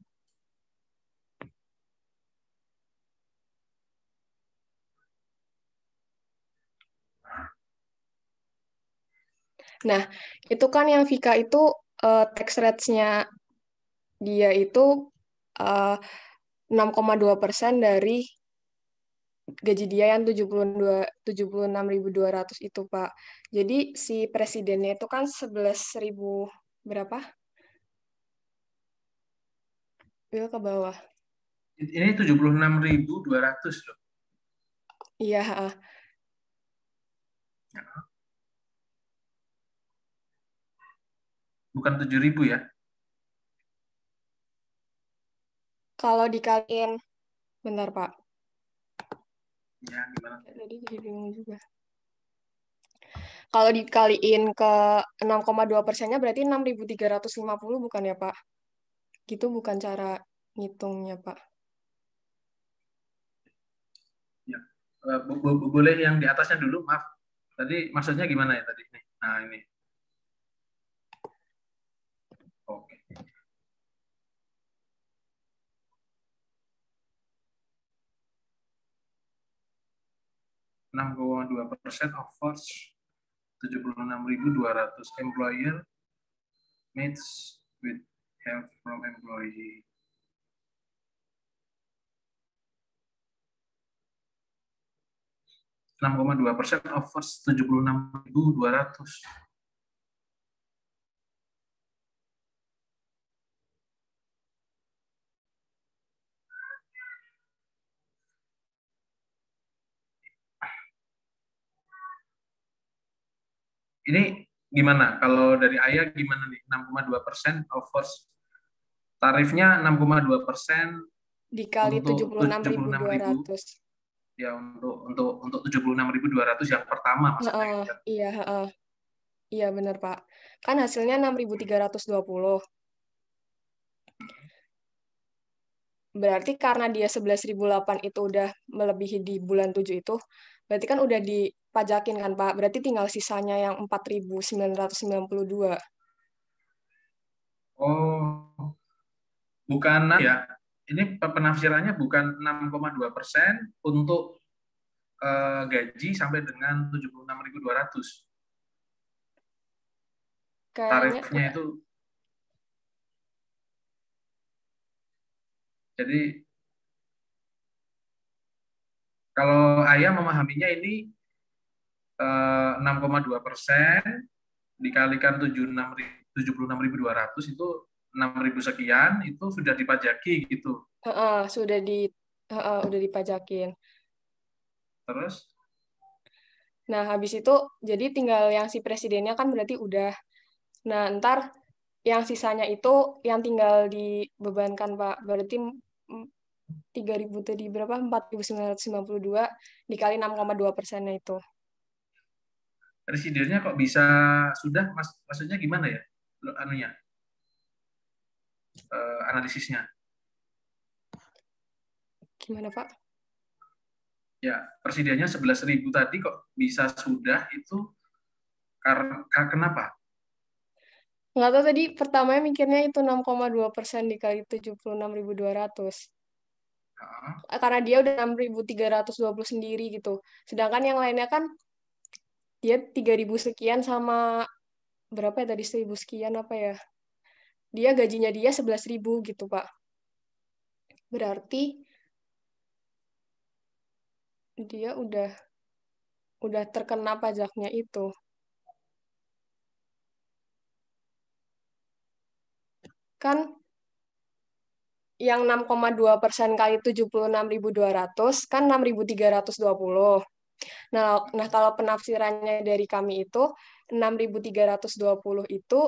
Nah, itu kan yang Vika itu tax rates-nya dia itu 6,2% dari gaji dia yang 76.200 itu, Pak. Jadi si presidennya itu kan 11.000 berapa? Wil ke bawah. Ini 76.200 loh. Iya, Bukan 7.000 ya? Kalau dikaliin, bentar Pak. Ya, gimana? Jadi bingung juga. Kalau dikaliin ke 6,2%-nya berarti 6.350 bukan ya, Pak? Gitu bukan cara ngitungnya, Pak. Ya. Boleh yang di atasnya dulu, maaf. Tadi maksudnya gimana ya tadi? Nah, ini. Oke. 6,2% of force 76.200 employer meets with help from employee. %, of force 76.200. Ini gimana? Kalau dari Ayah gimana nih? 6,2% of force. Tarifnya 6,2% dikali 76.200. Ya, untuk 76.200 yang pertama maksudnya. Iya, iya benar, Pak. Kan hasilnya 6.320. Berarti karena dia 11.008 itu udah melebihi di bulan 7 itu, berarti kan udah dipajakin kan, Pak? Berarti tinggal sisanya yang 4.992. Oh, bukan ya. Ini penafsirannya bukan 6,2% untuk gaji sampai dengan 76.200. Tarifnya itu. Jadi kalau Ayah memahaminya ini 6,2% dikalikan 76.200 itu 6.000 sekian itu sudah dipajaki gitu. Udah dipajakin. Terus? Nah, habis itu jadi tinggal yang si presidennya kan berarti udah. Nah, ntar yang sisanya itu yang tinggal dibebankan, Pak. Berarti 3.000 tadi berapa? 4.992 dikali 6,2%-nya itu. Presidennya kok bisa sudah, maksudnya gimana ya? Anunya? Analisisnya. Gimana, Pak? Ya, presidennya 11.000 tadi kok bisa sudah itu kenapa? Nggak tahu tadi pertamanya mikirnya itu 6,2% dikali 76.200. Karena dia udah 6.320 sendiri gitu. Sedangkan yang lainnya kan dia 3.000 sekian sama berapa ya tadi 1.000 sekian apa ya? Dia gajinya dia 11.000 gitu, Pak. Berarti dia udah terkena pajaknya itu. Kan yang 6,2% kali 76.200 kan 6.320. Nah, kalau penafsirannya dari kami itu 6.320 itu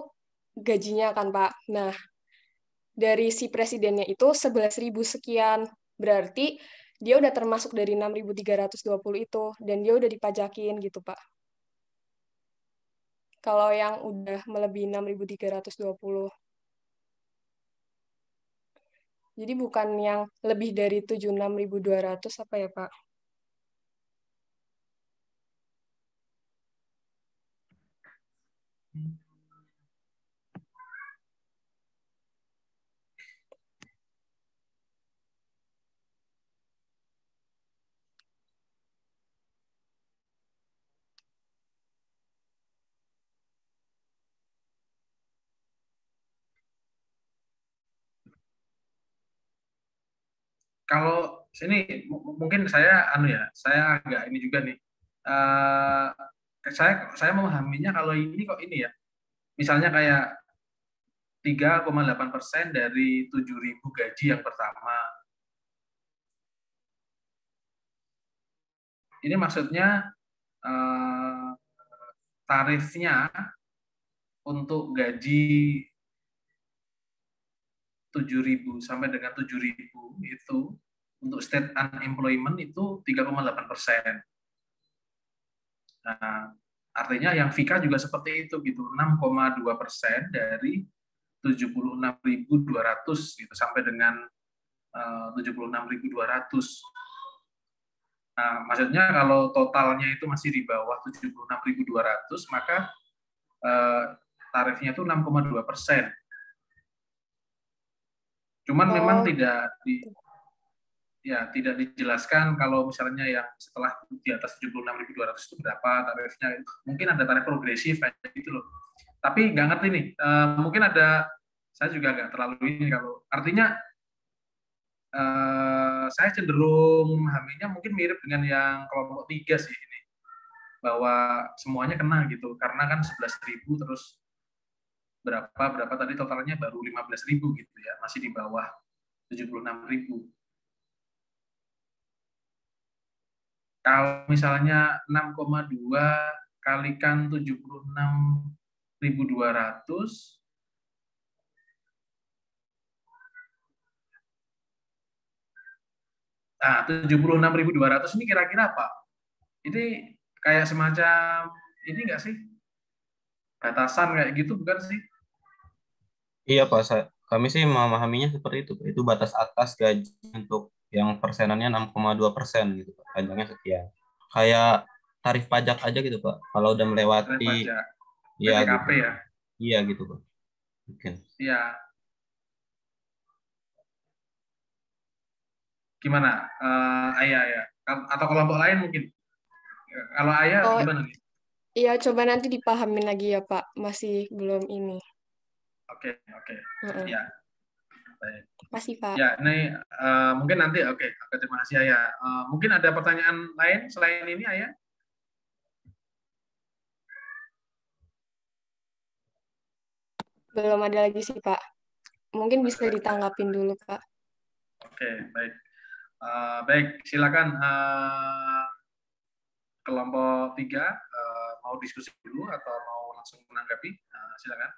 gajinya kan, Pak. Nah, dari si presidennya itu 11.000 sekian. Berarti dia udah termasuk dari 6.320 itu dan dia udah dipajakin gitu, Pak. kalau yang udah melebihi 6.320. Jadi bukan yang lebih dari 76.200 apa ya, Pak? Kalau sini mungkin saya saya agak ini juga nih. Saya memahaminya kalau ini kok ini ya. Misalnya kayak 3,8% dari 7.000 gaji yang pertama. Ini maksudnya tarifnya untuk gaji 7.000 sampai dengan 7.000 itu untuk state unemployment itu 3,8%. Nah, artinya yang Vika juga seperti itu gitu, 6,2% dari 76.200 gitu sampai dengan 76.200. Nah, maksudnya kalau totalnya itu masih di bawah 76.200, maka tarifnya itu 6,2%. Cuman memang tidak dijelaskan kalau misalnya yang setelah di atas 76.200 itu berapa tarifnya. Mungkin ada tarif progresif kayak gitu loh. Tapi nggak ngerti nih. Mungkin ada, saya juga nggak terlalu ini kalau artinya saya cenderung memahaminya mungkin mirip dengan yang kelompok 3 sih ini. Bahwa semuanya kena gitu. Karena kan 11.000 terus berapa tadi totalnya baru 15.000 gitu ya, masih di bawah 76.000. Kalau misalnya 6,2 kalikan 76.200, nah 76.200 ini kira-kira apa? Ini kayak semacam ini nggak sih? Batasan kayak gitu bukan sih? Iya Pak, kami sih memahaminya seperti itu. Itu batas atas gaji untuk yang persenannya 6,2% gitu Pak. Pajaknya sekian. Kayak tarif pajak aja gitu Pak. Kalau udah melewati, ya PPKP gitu. Ya. Iya gitu Pak. Mungkin. Iya. Gimana? Ayah ya. Atau kelompok lain mungkin? Kalau Ayah gimana nih? Iya, coba nanti dipahamin lagi ya Pak. Masih belum ini. Oke. Ya. Baik. Masih Pak. Ya, ini mungkin nanti oke, terima kasih Ayah. Mungkin ada pertanyaan lain selain ini Ayah? Belum ada lagi sih Pak. Mungkin bisa ditanggapin dulu Pak. Oke, baik. Baik, silakan kelompok 3 mau diskusi dulu atau mau langsung menanggapi? Silakan.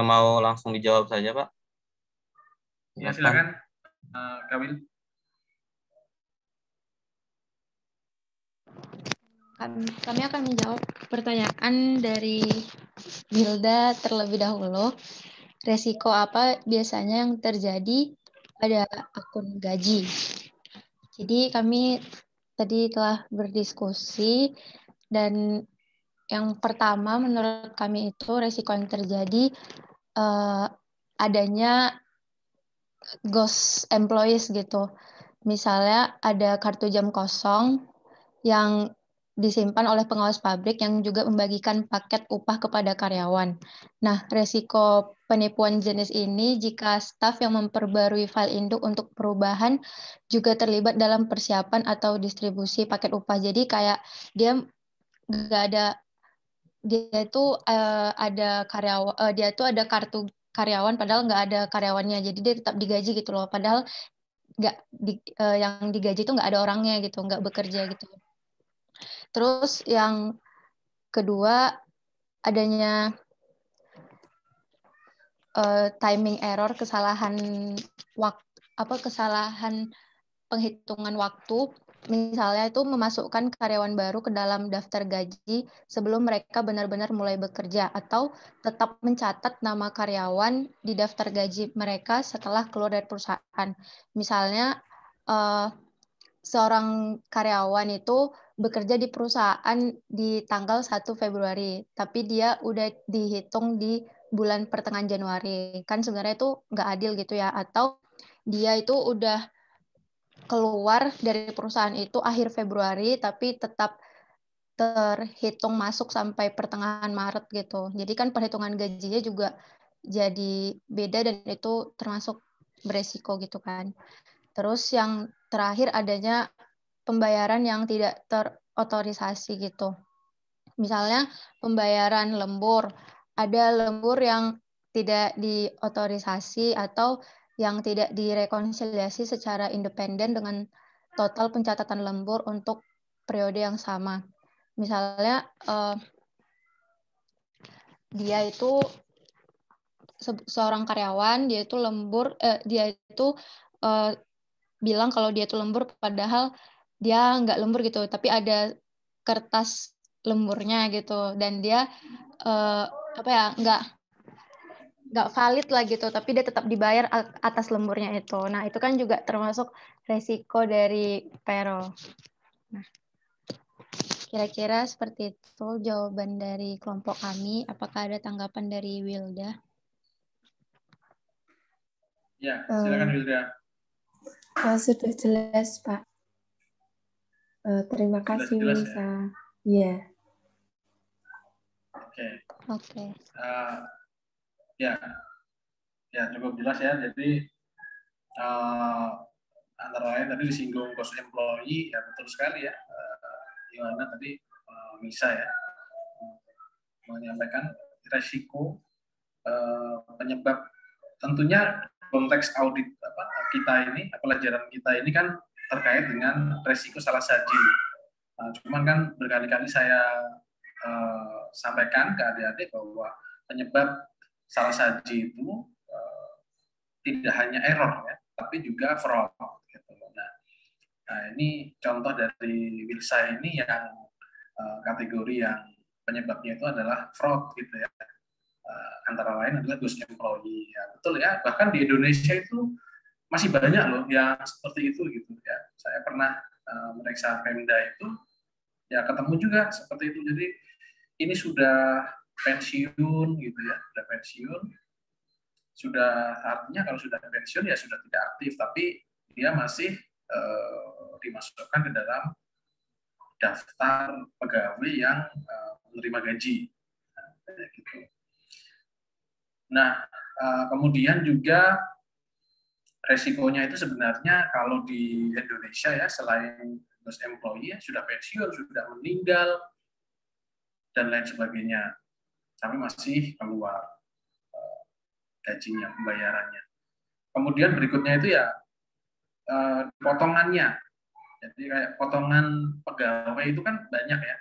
Mau langsung dijawab saja Pak? Ya silakan, Kawil. Kami akan menjawab pertanyaan dari Hilda terlebih dahulu. Resiko apa biasanya yang terjadi pada akun gaji? Jadi kami tadi telah berdiskusi dan yang pertama menurut kami itu resiko yang terjadi adanya ghost employees gitu. Misalnya ada kartu jam kosong yang disimpan oleh pengawas pabrik yang juga membagikan paket upah kepada karyawan. Nah, resiko penipuan jenis ini jika staf yang memperbarui file induk untuk perubahan juga terlibat dalam persiapan atau distribusi paket upah. Jadi kayak dia nggak ada, dia itu ada karyawan, dia itu ada kartu karyawan padahal nggak ada karyawannya. Jadi dia tetap digaji gitu loh. Padahal nggak yang digaji itu nggak ada orangnya gitu, nggak bekerja gitu. Terus yang kedua adanya timing error, kesalahan kesalahan penghitungan waktu. Misalnya itu memasukkan karyawan baru ke dalam daftar gaji sebelum mereka benar-benar mulai bekerja, atau tetap mencatat nama karyawan di daftar gaji mereka setelah keluar dari perusahaan. Misalnya seorang karyawan itu bekerja di perusahaan di tanggal 1 Februari, tapi dia udah dihitung di bulan pertengahan Januari. Kan sebenarnya itu nggak adil gitu ya. Atau dia itu udah keluar dari perusahaan itu akhir Februari, tapi tetap terhitung masuk sampai pertengahan Maret gitu. Jadi kan perhitungan gajinya juga jadi beda dan itu termasuk beresiko gitu kan. Terus yang terakhir adanya pembayaran yang tidak terotorisasi gitu. Misalnya pembayaran lembur. Ada lembur yang tidak diotorisasi atau yang tidak direkonsiliasi secara independen dengan total pencatatan lembur untuk periode yang sama. Misalnya dia itu seorang karyawan, dia itu lembur, dia itu bilang kalau dia itu lembur, padahal dia nggak lembur gitu, tapi ada kertas lemburnya gitu, dan dia nggak valid lah gitu, tapi dia tetap dibayar atas lemburnya itu. Nah itu kan juga termasuk resiko dari payroll. Nah, kira-kira seperti itu jawaban dari kelompok kami. Apakah ada tanggapan dari Wilda? Ya, silakan Wilda. Sudah jelas, Pak. Terima kasih, Wilsa. Iya. Oke. Ya, cukup jelas ya. Jadi antara lain tadi disinggung cost employee, ya betul sekali ya. Yohana tadi bisa ya menyampaikan resiko penyebab, tentunya konteks audit kita ini, pelajaran kita ini kan terkait dengan resiko salah saji. Cuman kan berkali-kali saya sampaikan ke adik-adik bahwa penyebab salah saji itu tidak hanya error ya, tapi juga fraud. Gitu. Nah, ini contoh dari Wilsa ini yang kategori yang penyebabnya itu adalah fraud gitu ya. Antara lain adalah ghost employee. Ya, betul ya. Bahkan di Indonesia itu masih banyak loh yang seperti itu gitu ya. Saya pernah meriksa Pemda itu, ya ketemu juga seperti itu. Jadi ini sudah pensiun gitu ya, sudah pensiun. Sudah artinya kalau sudah pensiun ya sudah tidak aktif, tapi dia masih dimasukkan ke dalam daftar pegawai yang menerima gaji. Gitu. Nah, kemudian juga resikonya itu sebenarnya kalau di Indonesia ya, selain ghost employee sudah pensiun, sudah meninggal dan lain sebagainya, tapi masih keluar gajinya, pembayarannya. Kemudian berikutnya itu ya potongannya. Jadi kayak potongan pegawai itu kan banyak ya.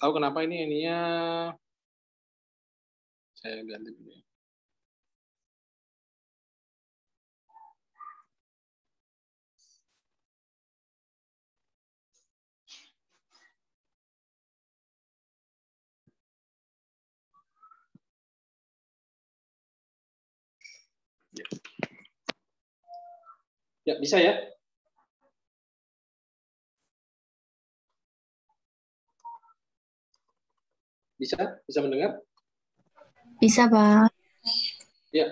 tahu kenapa ininya saya ganti dulu ya. Ya, bisa ya? Bisa mendengar? Bisa, Pak. Ya.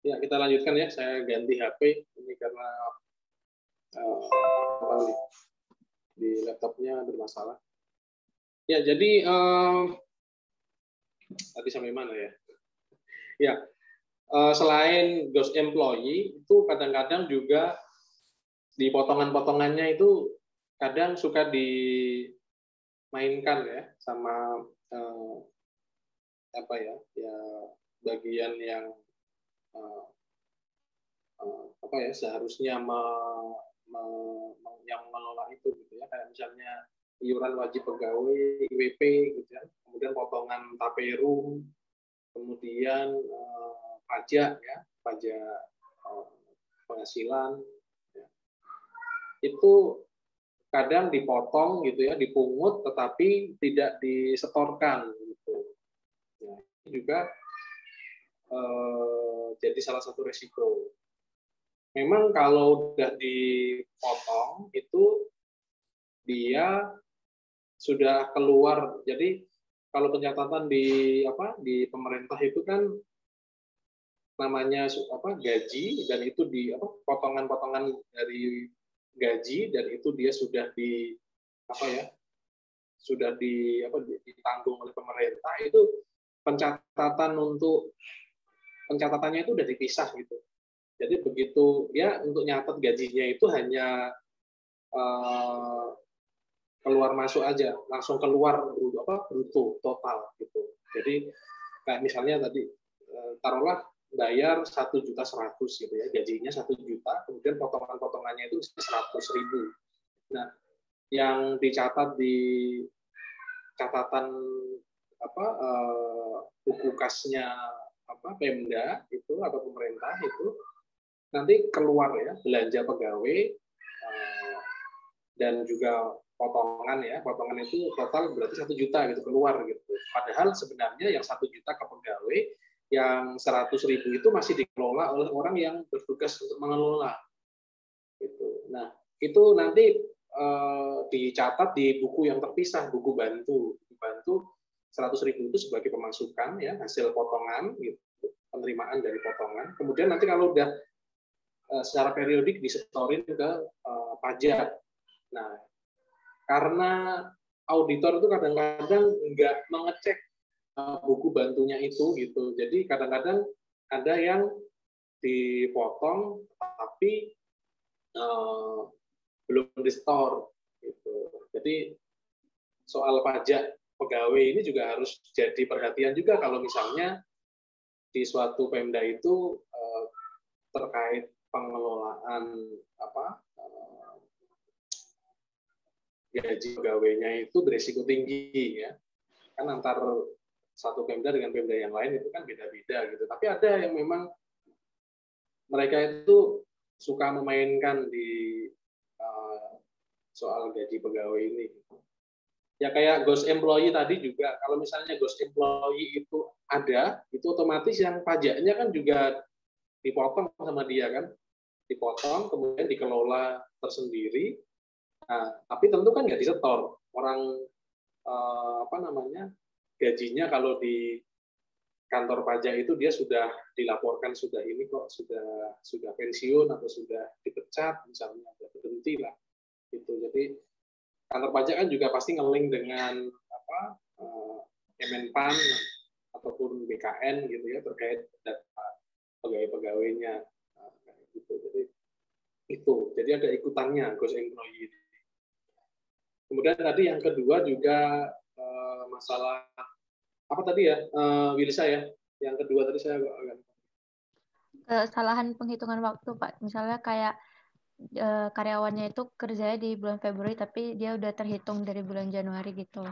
Ya, kita lanjutkan ya. Saya ganti HP ini karena di laptopnya bermasalah. Ya, jadi tadi sampai mana ya? Ya, selain ghost employee itu kadang-kadang juga di potongan-potongannya itu kadang suka dimainkan ya sama apa ya bagian yang apa ya seharusnya yang mengelola itu gitu ya, kayak misalnya iuran wajib pegawai IWP gitu ya, kemudian potongan taperum, kemudian pajak ya, pajak penghasilan ya. Itu kadang dipotong gitu ya, dipungut tetapi tidak disetorkan gitu. Nah, ini juga jadi salah satu resiko. Memang kalau sudah dipotong itu dia sudah keluar. Jadi kalau pencatatan di pemerintah itu kan namanya gaji, dan itu di potongan-potongan dari gaji, dan itu dia sudah ditanggung oleh pemerintah. Itu pencatatannya itu udah dipisah gitu. Jadi begitu ya untuk nyatet gajinya itu hanya keluar masuk aja, langsung keluar bruto total gitu. Jadi kayak misalnya tadi taruhlah bayar 1.100.000 gitu ya, gajinya 1 juta, kemudian potongan-potongannya itu 100.000. Nah, yang dicatat di catatan buku kasnya Pemda itu atau pemerintah itu nanti keluar ya belanja pegawai dan juga potongan itu total berarti 1 juta gitu keluar gitu. Padahal sebenarnya yang 1 juta ke pegawai, yang 100.000 itu masih dikelola oleh orang yang bertugas untuk mengelola gitu. Nah, itu nanti dicatat di buku yang terpisah, buku bantu 100.000 itu sebagai pemasukan ya, hasil potongan gitu, penerimaan dari potongan. Kemudian nanti kalau udah secara periodik disetorin ke pajak. Nah, karena auditor itu kadang-kadang nggak mengecek buku bantunya itu gitu. Jadi kadang-kadang ada yang dipotong tapi belum di-store gitu. Jadi soal pajak pegawai ini juga harus jadi perhatian juga kalau misalnya di suatu Pemda itu terkait pengelolaan gaji pegawainya itu berisiko tinggi ya. Kan antar satu Pemda dengan Pemda yang lain itu kan beda-beda gitu. Tapi ada yang memang mereka itu suka memainkan di soal gaji pegawai ini. Ya kayak ghost employee tadi juga, kalau misalnya ghost employee itu ada, itu otomatis yang pajaknya kan juga dipotong sama dia kan, dipotong kemudian dikelola tersendiri. Nah, tapi tentu kan nggak disetor. Orang gajinya kalau di kantor pajak itu dia sudah dilaporkan sudah ini kok sudah pensiun atau sudah dipecat misalnya, sudah berhenti lah gitu. Jadi kantor pajak kan juga pasti nge-link dengan Kemenpan ataupun BKN gitu ya terkait data pegawai-pegawainya gitu. Jadi ada ikutannya ghost employee. Kemudian tadi yang kedua juga masalah apa tadi ya, Wilsa ya. Yang kedua tadi saya agak kesalahan penghitungan waktu, Pak. Misalnya kayak karyawannya itu kerjanya di bulan Februari tapi dia udah terhitung dari bulan Januari gitu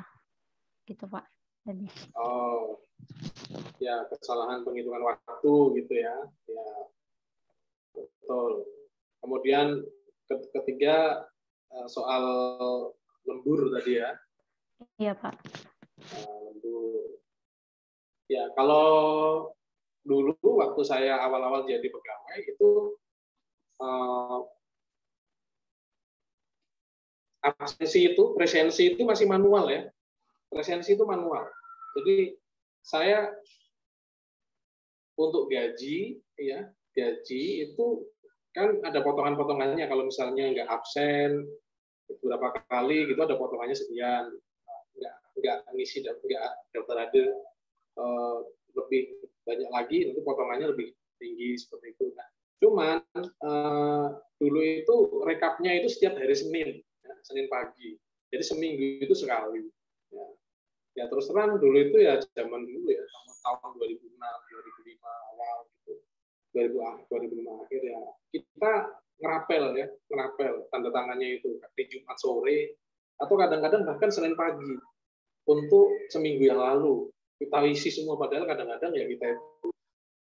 Pak. Jadi. Oh, ya kesalahan penghitungan waktu gitu ya. Ya, betul. Kemudian ketiga soal lembur tadi ya. Iya Pak. Lembur. Ya, kalau dulu waktu saya awal-awal jadi pegawai itu presensi itu masih manual ya. Presensi itu manual. Jadi saya untuk gaji ya, gaji itu kan ada potongan-potongannya. Kalau misalnya nggak absen beberapa kali gitu ada potongannya sekian. Nggak ngisi dan nggak daftar hadir lebih banyak lagi, nanti potongannya lebih tinggi seperti itu. Nah, cuman dulu itu rekapnya itu setiap hari Senin, ya, Senin pagi. Jadi seminggu itu sekali. Ya terus terang dulu itu ya zaman dulu ya, tahun 2006, 2005 awal gitu, 2005 akhir ya kita ngerapel tanda tangannya itu di Jumat sore atau kadang-kadang bahkan Senin pagi untuk seminggu yang lalu kita isi semua, padahal kadang-kadang ya kita itu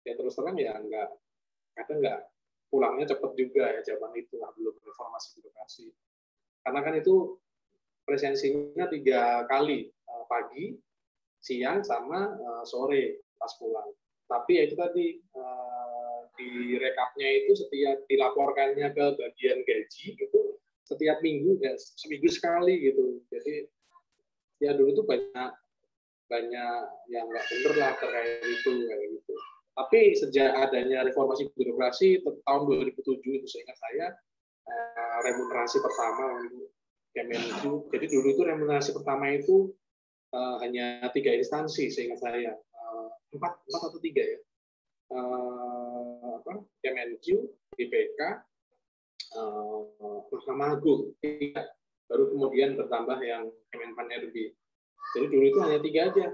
ya terus terang ya kadang nggak pulangnya cepat juga ya zaman itu lah, belum reformasi birokrasi. Karena kan itu presensinya 3 kali, pagi, siang, sama sore pas pulang. Tapi ya itu tadi di rekapnya itu setiap dilaporkannya ke bagian gaji gitu setiap minggu ya seminggu sekali gitu. Jadi ya dulu tuh banyak yang nggak bener lah terkait itu kayak gitu. Tapi sejak adanya reformasi birokrasi tahun 2007 itu seingat saya remunerasi pertama untuk Kemenq. Jadi dulu itu remunerasi pertama itu hanya 3 instansi seingat saya, 4 atau 3 ya, Kemenq, BPK, Mahkamah Agung, 3. Baru kemudian bertambah yang Kemenpan RB. Jadi dulu itu hanya 3 aja,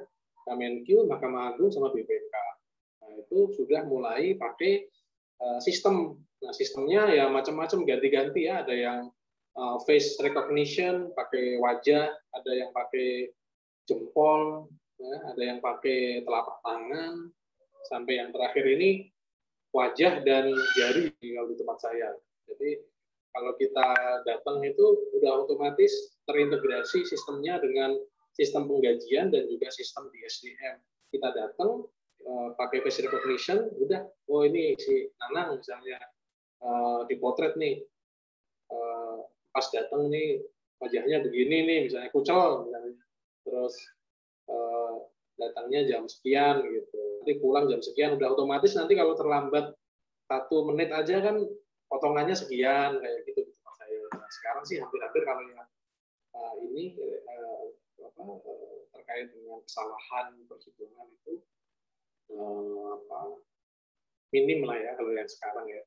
Kemenq, Mahkamah Agung, sama BPK. Nah, itu sudah mulai pakai sistem. Nah, sistemnya ya macam-macam, ganti-ganti ya. Ada yang face recognition, pakai wajah, ada yang pakai jempol, ya, ada yang pakai telapak tangan, sampai yang terakhir ini wajah dan jari kalau di tempat saya. Jadi kalau kita datang itu udah otomatis terintegrasi sistemnya dengan sistem penggajian dan juga sistem di SDM. Kita datang pakai face recognition, udah, oh ini si Nanang misalnya dipotret nih, pas datang nih wajahnya begini nih, misalnya kucel, misalnya. Terus datangnya jam sekian gitu, nanti pulang jam sekian, udah otomatis nanti kalau terlambat 1 menit aja kan potongannya sekian kayak gitu di tempat saya. Nah, sekarang sih hampir-hampir kalau yang ini terkait dengan kesalahan perhitungan itu minim lah ya kalau yang sekarang ya.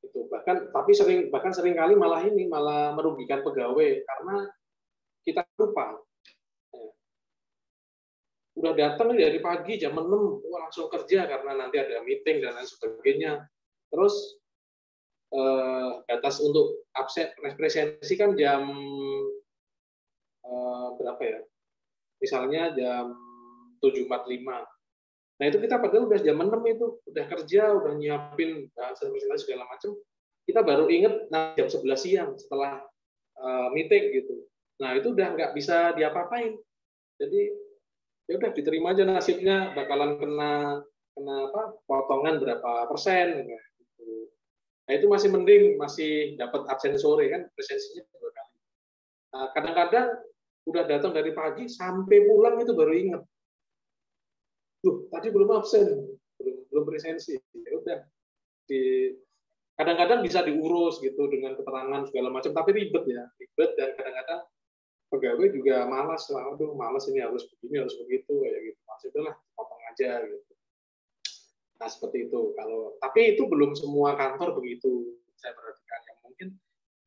Itu bahkan sering kali malah merugikan pegawai karena kita lupa. Udah datang dari pagi jam 6, langsung kerja karena nanti ada meeting dan lain sebagainya. Terus batas untuk absen presensi kan jam berapa ya? Misalnya jam 7.45. Nah itu kita padahal udah jam 6 itu, udah kerja, udah nyiapin presentasi segala macam. Kita baru inget jam 11 siang setelah meeting gitu. Nah itu udah nggak bisa diapa-apain. Jadi ya udah diterima aja nasibnya, bakalan kena potongan berapa persen gitu. Nah itu masih mending, masih dapat absen sore kan, presensinya 2 kali. Nah, kadang-kadang udah datang dari pagi sampai pulang itu baru ingat, tadi belum absen, belum presensi. Ya udah, kadang-kadang bisa diurus gitu dengan keterangan segala macam, tapi ribet dan kadang-kadang pegawai juga malas lah, aduh malas ini harus begini harus begitu kayak gitu, maksudnya lah potong aja gitu. Nah seperti itu. Tapi itu belum semua kantor begitu, saya perhatikan. Yang mungkin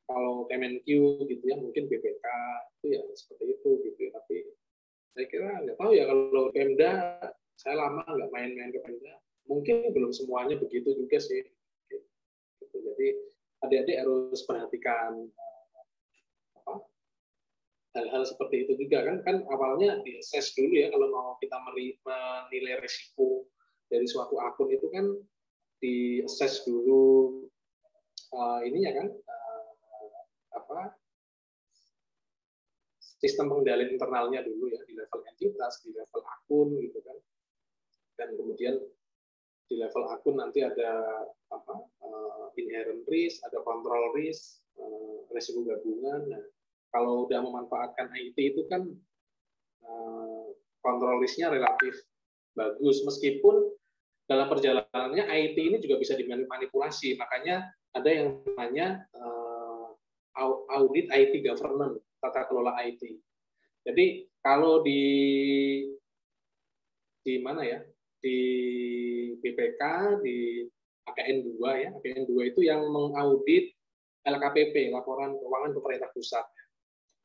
kalau Kemenq gitu ya, mungkin BPK itu ya seperti itu gitu ya. Tapi saya kira nggak tahu ya kalau Pemda, saya lama nggak main-main ke Pemda, mungkin belum semuanya begitu juga sih. Gitu. Jadi adik-adik harus perhatikan hal-hal seperti itu juga kan awalnya di-assess dulu ya kalau mau kita menilai risiko dari suatu akun itu kan di-assess dulu ininya kan sistem pengendalian internalnya dulu ya di level entitas, di level akun gitu kan, dan kemudian di level akun nanti ada inherent risk, ada control risk, risiko gabungan. Nah, kalau udah memanfaatkan IT itu kan control risk-nya relatif bagus, meskipun dalam perjalanannya IT ini juga bisa dimanipulasi. Makanya ada yang namanya audit IT governance, tata kelola IT. Jadi kalau di mana ya? Di BPK, di AKN 2 ya. AKN 2 itu yang mengaudit LKPP, laporan keuangan pemerintah pusat.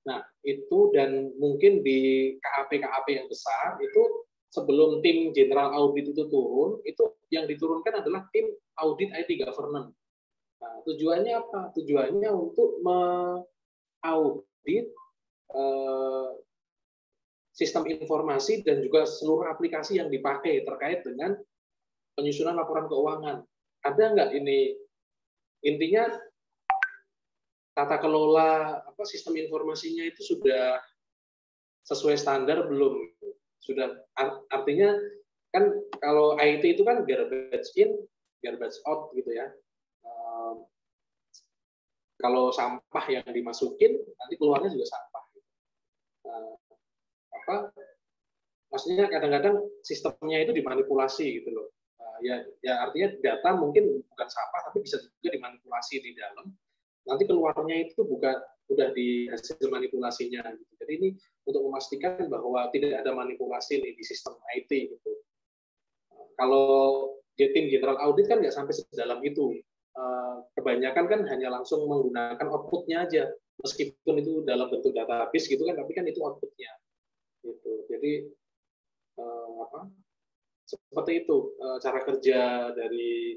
Nah, itu dan mungkin di KAP-KAP yang besar itu sebelum tim general audit itu turun, itu yang diturunkan adalah tim audit IT governance. Nah, tujuannya apa? Tujuannya untuk mengaudit sistem informasi dan juga seluruh aplikasi yang dipakai terkait dengan penyusunan laporan keuangan. Ada nggak ini? Intinya tata kelola sistem informasinya itu sudah sesuai standar belum? Sudah, artinya kan kalau IT itu kan garbage in, garbage out gitu ya. Kalau sampah yang dimasukin, nanti keluarnya juga sampah. Maksudnya kadang-kadang sistemnya itu dimanipulasi gitu loh. Ya artinya data mungkin bukan sampah, tapi bisa juga dimanipulasi di dalam. Nanti keluarnya itu udah di hasil manipulasinya. Gitu. Jadi ini untuk memastikan bahwa tidak ada manipulasi di sistem IT gitu. Kalau tim general audit kan nggak sampai sedalam itu. Kebanyakan kan hanya langsung menggunakan outputnya aja, meskipun itu dalam bentuk database gitu kan, tapi kan itu outputnya. Gitu. Jadi seperti itu cara kerja dari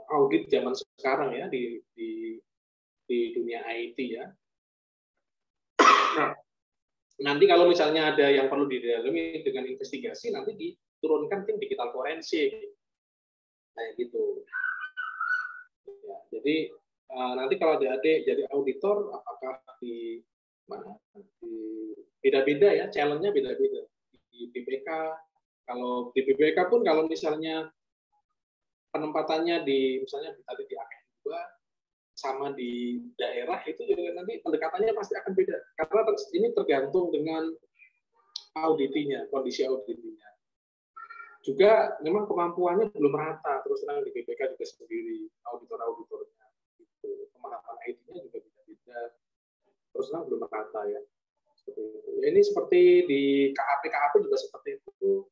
audit zaman sekarang ya di dunia IT ya. Nah, nanti kalau misalnya ada yang perlu didalami dengan investigasi, nanti diturunkan tim digital forensik, kayak gitu. Ya, jadi nanti kalau adik-adik jadi auditor, apakah di mana? Beda-beda ya, challenge-nya beda-beda. Di BPK, kalau di BPK pun kalau misalnya penempatannya misalnya tadi di AKN 2 sama di daerah itu juga nanti pendekatannya pasti akan beda karena ini tergantung dengan auditinya, kondisi auditinya. Juga memang kemampuannya belum rata, terus terang di BPK juga sendiri auditor-auditornya gitu. Pemahaman IT-nya juga beda-beda, terus terang belum rata ya. Seperti itu. Ya, ini seperti di KAP-KAP juga seperti itu.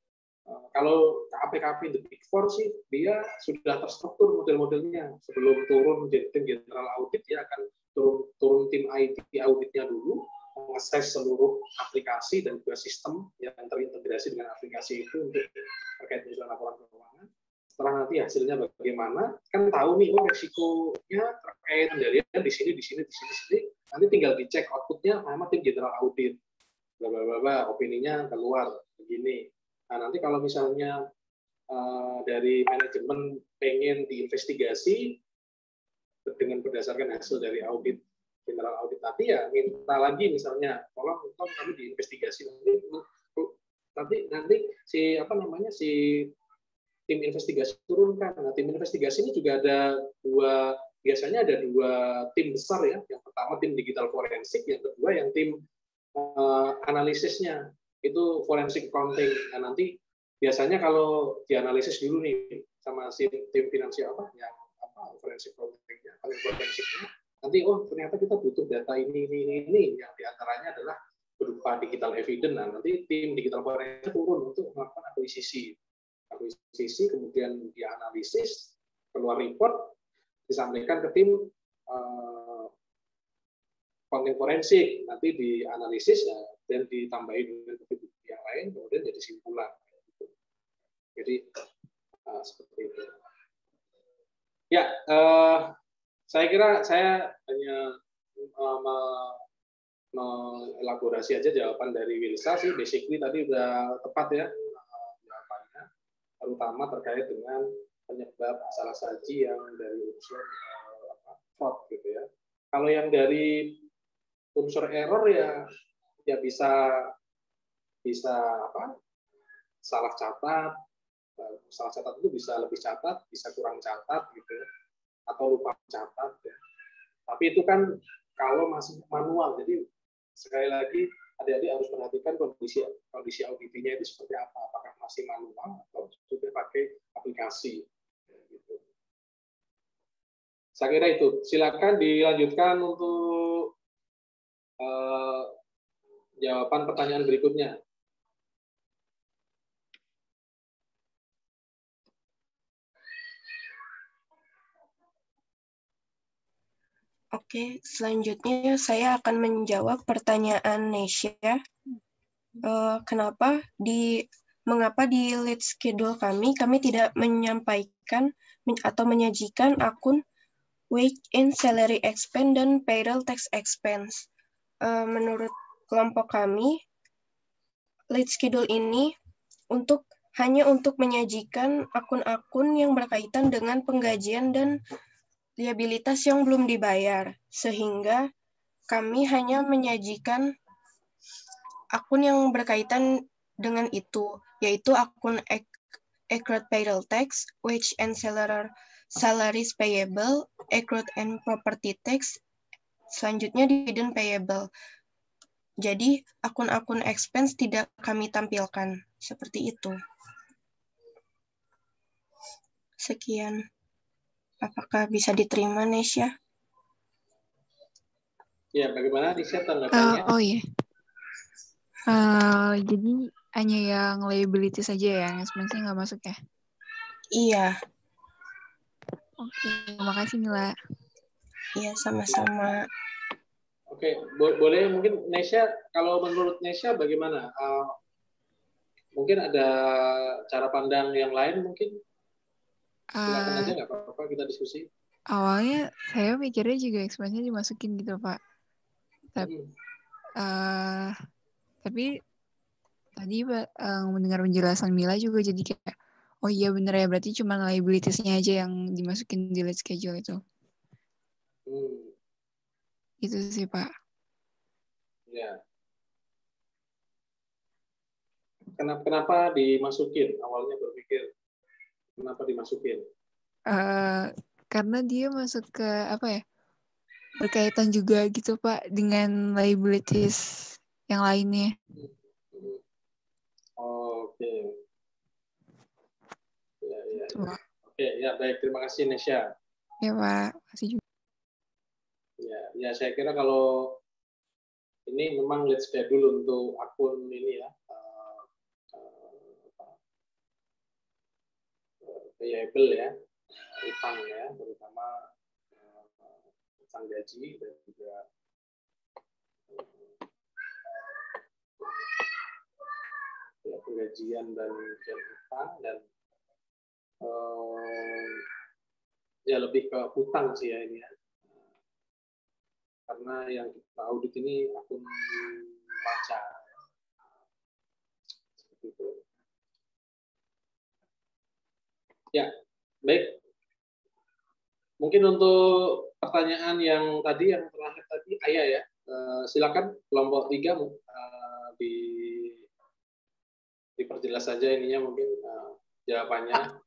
Kalau KAP-KAP The Big Four sih, dia sudah terstruktur model-modelnya. Sebelum turun menjadi tim general audit, dia akan turun tim IT auditnya dulu, mengakses seluruh aplikasi dan juga sistem yang terintegrasi dengan aplikasi itu untuk terkait penyusunan laporan keuangan. Setelah nanti hasilnya bagaimana, kan tahu nih, resikonya terkait kendalian di sini, nanti tinggal dicek outputnya sama tim general audit. Bla opininya keluar begini. Nah, nanti kalau misalnya dari manajemen pengen diinvestigasi dengan berdasarkan hasil dari audit general audit tadi, ya minta lagi misalnya tolong kami diinvestigasi nanti si tim investigasi turunkan. Nah, tim investigasi ini juga biasanya ada dua tim besar ya. Yang pertama tim digital forensik, yang kedua yang tim analisisnya itu forensic accounting. Nah, nanti biasanya kalau dianalisis dulu nih sama si tim finansial yang forensic accounting-nya, forensiknya, nanti ternyata kita butuh data ini yang diantaranya adalah berupa digital evidence. Nah, nanti tim digital forensik turun untuk melakukan akuisisi, kemudian dianalisis, keluar report, disampaikan ke tim konten forensik, nanti dianalisis ya, dan ditambahin dengan bukti yang lain, kemudian jadi simpulan. Jadi seperti itu. Ya, saya kira saya hanya mengelaborasi aja jawaban dari Wilsa sih. Basically tadi udah tepat ya jawabannya, terutama terkait dengan penyebab salah saji yang dari unsur fraud gitu ya. Kalau yang dari unsur error ya bisa apa? Salah catat itu bisa lebih catat, bisa kurang catat gitu ya, atau lupa catat ya. Tapi itu kan kalau masih manual, jadi sekali lagi adik-adik harus perhatikan kondisi auditinya itu seperti apa, apakah masih manual atau sudah pakai aplikasi. Gitu. Saya kira itu. Silakan dilanjutkan untuk jawaban pertanyaan berikutnya. Oke, selanjutnya saya akan menjawab pertanyaan Nesya. Mengapa di lead schedule kami tidak menyampaikan atau menyajikan akun wage and salary expense dan payroll tax expense. Menurut kelompok kami, lead schedule ini hanya untuk menyajikan akun-akun yang berkaitan dengan penggajian dan liabilitas yang belum dibayar, sehingga kami hanya menyajikan akun yang berkaitan dengan itu, yaitu akun accrued payroll tax, wage and salaries payable, accrued and property tax, selanjutnya dividend payable. Jadi akun-akun expense tidak kami tampilkan, seperti itu. Sekian. Apakah bisa diterima, Nesya? Ya, bagaimana Nesya tanggapannya? Oh iya. Jadi hanya yang liability saja ya, yang expense-nya nggak masuk ya? Iya. Oke, makasih Mila. Iya, sama-sama. Oke, boleh mungkin Nesya, kalau menurut Nesya bagaimana? Mungkin ada cara pandang yang lain mungkin? Silakan aja, nggak apa-apa, kita diskusi. Awalnya saya mikirnya juga expense-nya dimasukin gitu, Pak. Tapi tadi mendengar penjelasan Mila juga jadi kayak, oh iya bener ya, berarti cuma liabilities-nya aja yang dimasukin di lead schedule itu. Itu sih, Pak. Ya. Kenapa dimasukin? Awalnya berpikir, kenapa dimasukin? Karena dia masuk ke, apa ya, berkaitan juga gitu, Pak, dengan liabilities yang lainnya. Oke. Ya. Oke, ya baik. Terima kasih, Nesya. Ya, Pak. Makasih juga. Ya, saya kira kalau ini memang lead schedule untuk akun ini ya, payable ya, utang ya, terutama utang gaji dan juga ya, penggajian dan utang dan ya lebih ke utang sih ya ini ya. Karena yang kita audit ini akun baca. Seperti itu. Ya, baik. Mungkin untuk pertanyaan yang terakhir tadi, Ayah ya, silakan kelompok 3 diperjelas saja ininya mungkin jawabannya.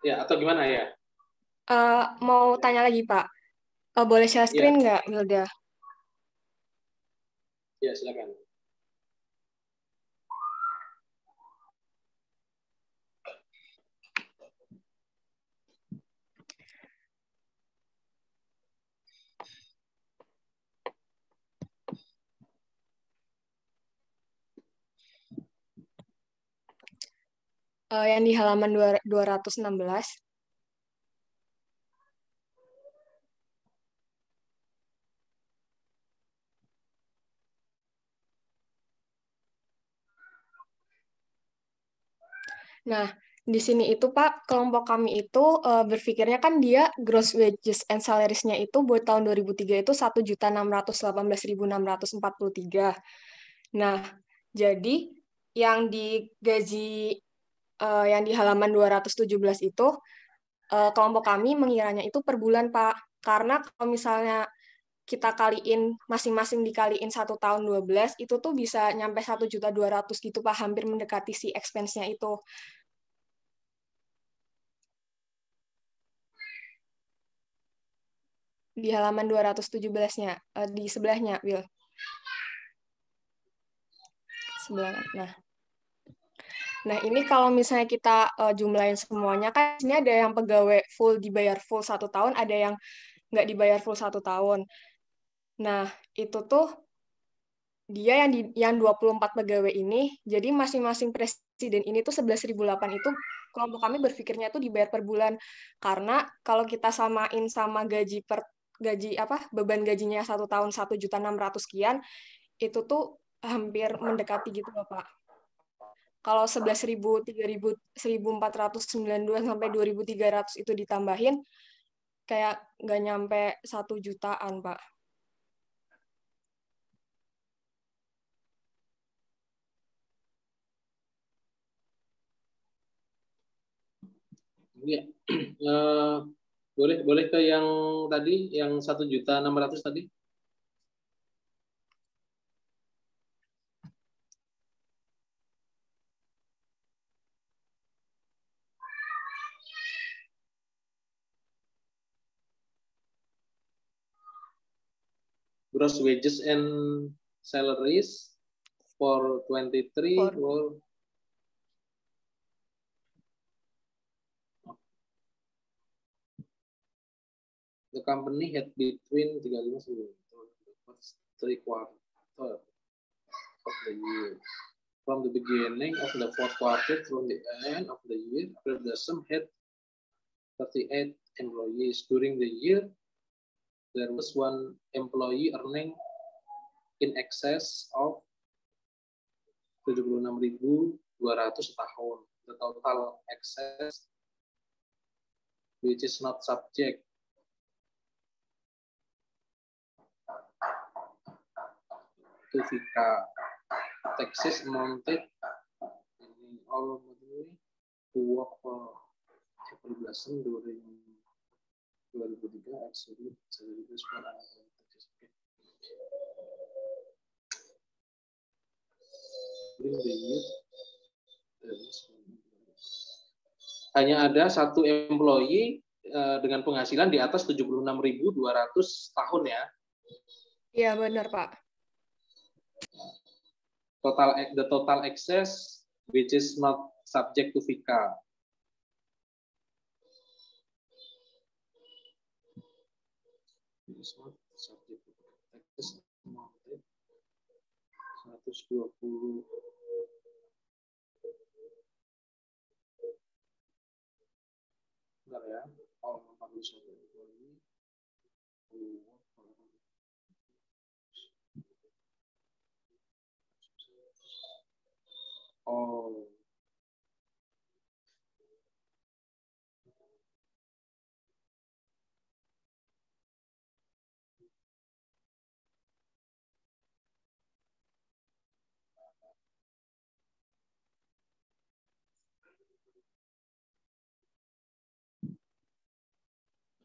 Ya, atau gimana ya? Mau tanya lagi, Pak. Boleh share screen nggak, Wilda? Ya, silakan. Yang di halaman 216. Nah, Di sini itu Pak, kelompok kami itu berpikirnya kan dia gross wages and salaries-nya itu buat tahun 2003 itu 1.611.643. Nah, jadi yang di gaji yang di halaman 217 itu kelompok kami mengiranya itu per bulan Pak. Karena kalau misalnya kita kaliin masing-masing dikaliin 1 tahun 12 itu tuh bisa nyampe 1.200.000 gitu Pak, hampir mendekati si expense-nya itu. Di halaman 217-nya, di sebelahnya, Will. Sebelah. Nah, ini kalau misalnya kita jumlahin semuanya, kan ini ada yang pegawai full dibayar full 1 tahun, ada yang nggak dibayar full 1 tahun. Nah, itu tuh dia yang 24 pegawai ini, jadi masing-masing presiden ini tuh 11.008 itu kelompok kami berpikirnya tuh dibayar per bulan. Karena kalau kita samain sama beban gajinya 1 tahun 1.600.000 sekian, itu tuh hampir mendekati gitu loh, Pak. Kalau 11.000, 3.000, 1.492 sampai 2.300 itu ditambahin, kayak nggak nyampe 1 jutaan, Pak. Ya. Boleh ke yang tadi, yang 1.600.000 tadi? Gross wages and salaries for 23 or the company had between 3 quarters of the year. From the beginning of the 4th quarter through the end of the year, Blossom had 38 employees. During the year, there was 1 employee earning in excess of 76.200 tahun. The total excess, which is not subject to FICA taxes, amounted in all to work for April Blossom during 2003 actually salaries for taxes. During the year, hanya ada 1 employee dengan penghasilan di atas 76.200 tahun ya. Iya benar Pak. The total excess which is not subject to FICA. Is not subject to taxes amounted 120. Bentar ya. Oh, 41 employee. Oh.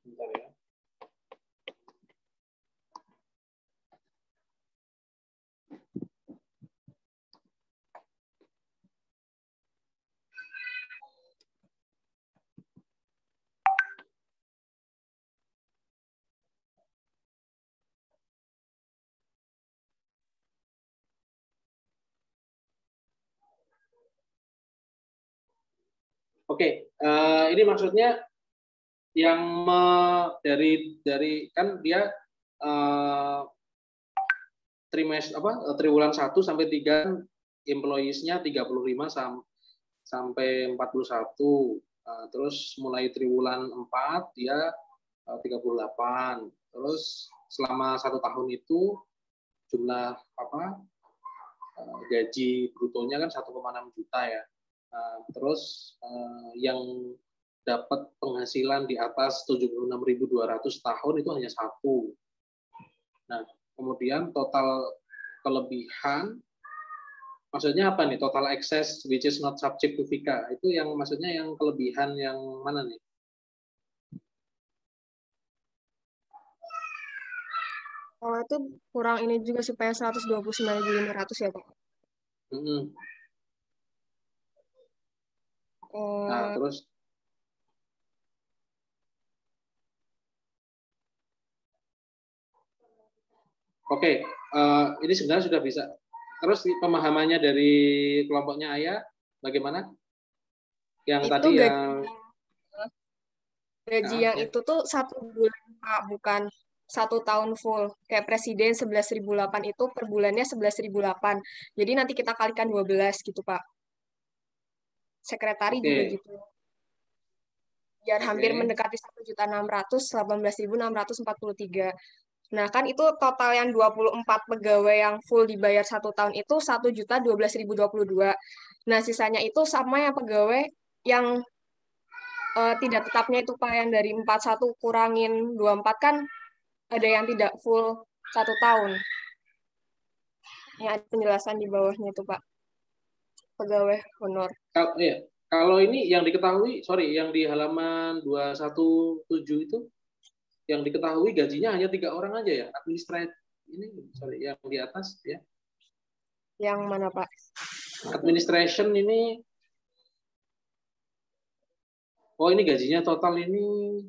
Bentar ya. Oke, ini maksudnya yang dari kan dia triwulan 1 sampai 3 employees-nya 35 sampai 41. Terus mulai triwulan 4 dia 38. Terus selama 1 tahun itu jumlah gaji brutonya kan 1,6 juta ya. Terus yang dapat penghasilan di atas 76.200 tahun itu hanya satu. Nah, kemudian total kelebihan, maksudnya apa nih? Total excess which is not subject to FICA. Itu yang maksudnya yang kelebihan yang mana nih? Oh, itu kurang ini juga supaya 129.500 ya, Pak. Nah, terus Oke, ini sebenarnya sudah bisa. Terus pemahamannya dari kelompoknya Ayah bagaimana? Yang itu tadi gaji yang itu tuh 1 bulan, Pak, bukan 1 tahun full. Kayak presiden 11.008 itu per bulannya 11.008. Jadi nanti kita kalikan 12 gitu, Pak. Sekretari juga gitu. Biar hampir mendekati 1.618.643. Nah, kan itu total yang 24 pegawai yang full dibayar 1 tahun itu 1.012.022. Nah, sisanya itu sama yang pegawai yang tidak tetapnya itu, Pak, yang dari 41 kurangin 24 kan ada yang tidak full 1 tahun. Yang ada penjelasan di bawahnya itu, Pak. Pegawai honor. Kalau ini yang diketahui, yang di halaman 217 itu, yang diketahui gajinya hanya 3 orang aja ya, administratif ini, yang di atas ya. Yang mana, Pak? Administration ini, ini gajinya total ini.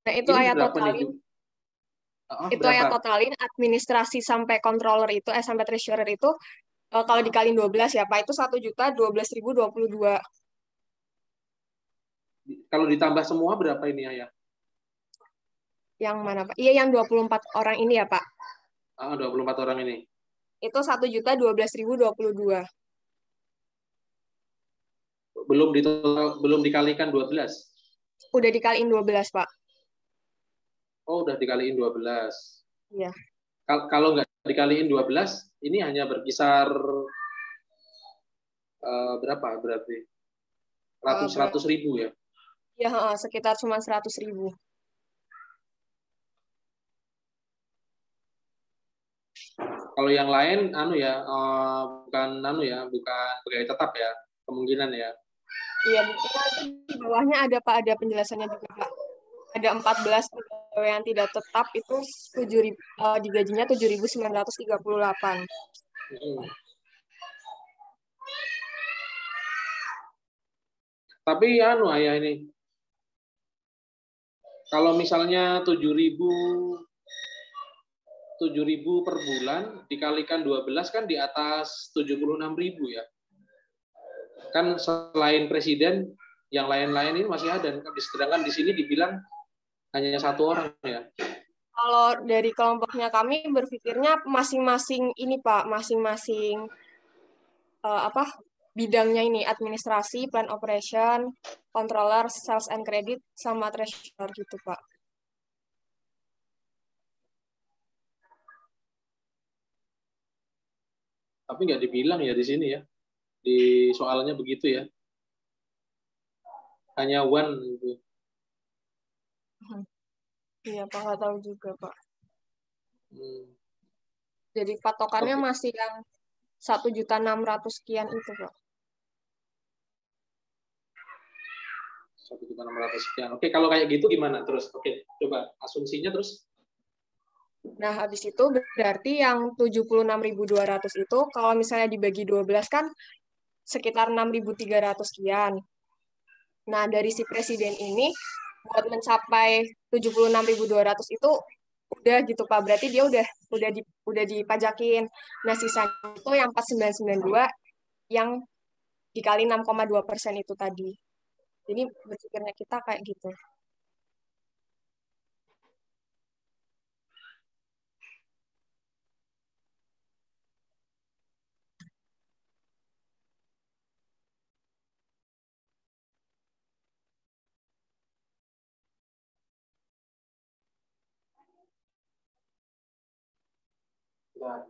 Nah, itu ayat totalin. Itu ayat totalin administrasi sampai controller itu, sampai treasurer itu, kalau dikaliin 12 ya, Pak, itu 1.012.022. Kalau ditambah semua berapa ini, Ayah? Yang mana, Pak? Iya, yang 24 orang ini ya, Pak? 24 orang ini. Itu 1.012.022. Belum dikalikan 12? Udah dikaliin 12, Pak. Oh, udah dikaliin 12. Iya. Kalau nggak dikaliin 12, ini hanya berkisar berapa berarti? 100 ribu ya? Ya, sekitar cuma 100.000. Kalau yang lain, bukan pegawai tetap ya, kemungkinan ya. Iya, di bawahnya ada, Pak, ada penjelasannya juga, Pak. Ada 14 pegawai yang tidak tetap itu digajinya 7.938. Tapi Ayah ini, kalau misalnya 7.000 per bulan dikalikan 12 kan di atas 76.000 ya. Kan selain presiden, yang lain-lain ini masih ada. Sedangkan di sini dibilang hanya 1 orang ya. Kalau dari kelompoknya kami berpikirnya masing-masing ini, Pak, masing-masing bidangnya ini, administrasi, plan operation, controller, sales and credit, sama treasurer gitu, Pak. Tapi nggak dibilang ya di sini ya. Di soalnya begitu ya. Hanya one gitu. Iya, Pak, nggak tahu juga, Pak. Jadi patokannya masih yang 1.600.000 sekian itu, Pak. 1.600.000 sekian. Oke, kalau kayak gitu gimana terus? Oke, coba asumsinya terus. Nah, habis itu berarti yang 76.200 itu kalau misalnya dibagi 12 kan sekitar 6.300 sekian. Nah, dari si presiden ini buat mencapai 76.200 itu udah gitu, Pak. Berarti dia udah dipajakin. Nah, sisanya itu yang 4.992 yang dikali 6,2% itu tadi. Jadi berpikirnya kita kayak gitu. Nah.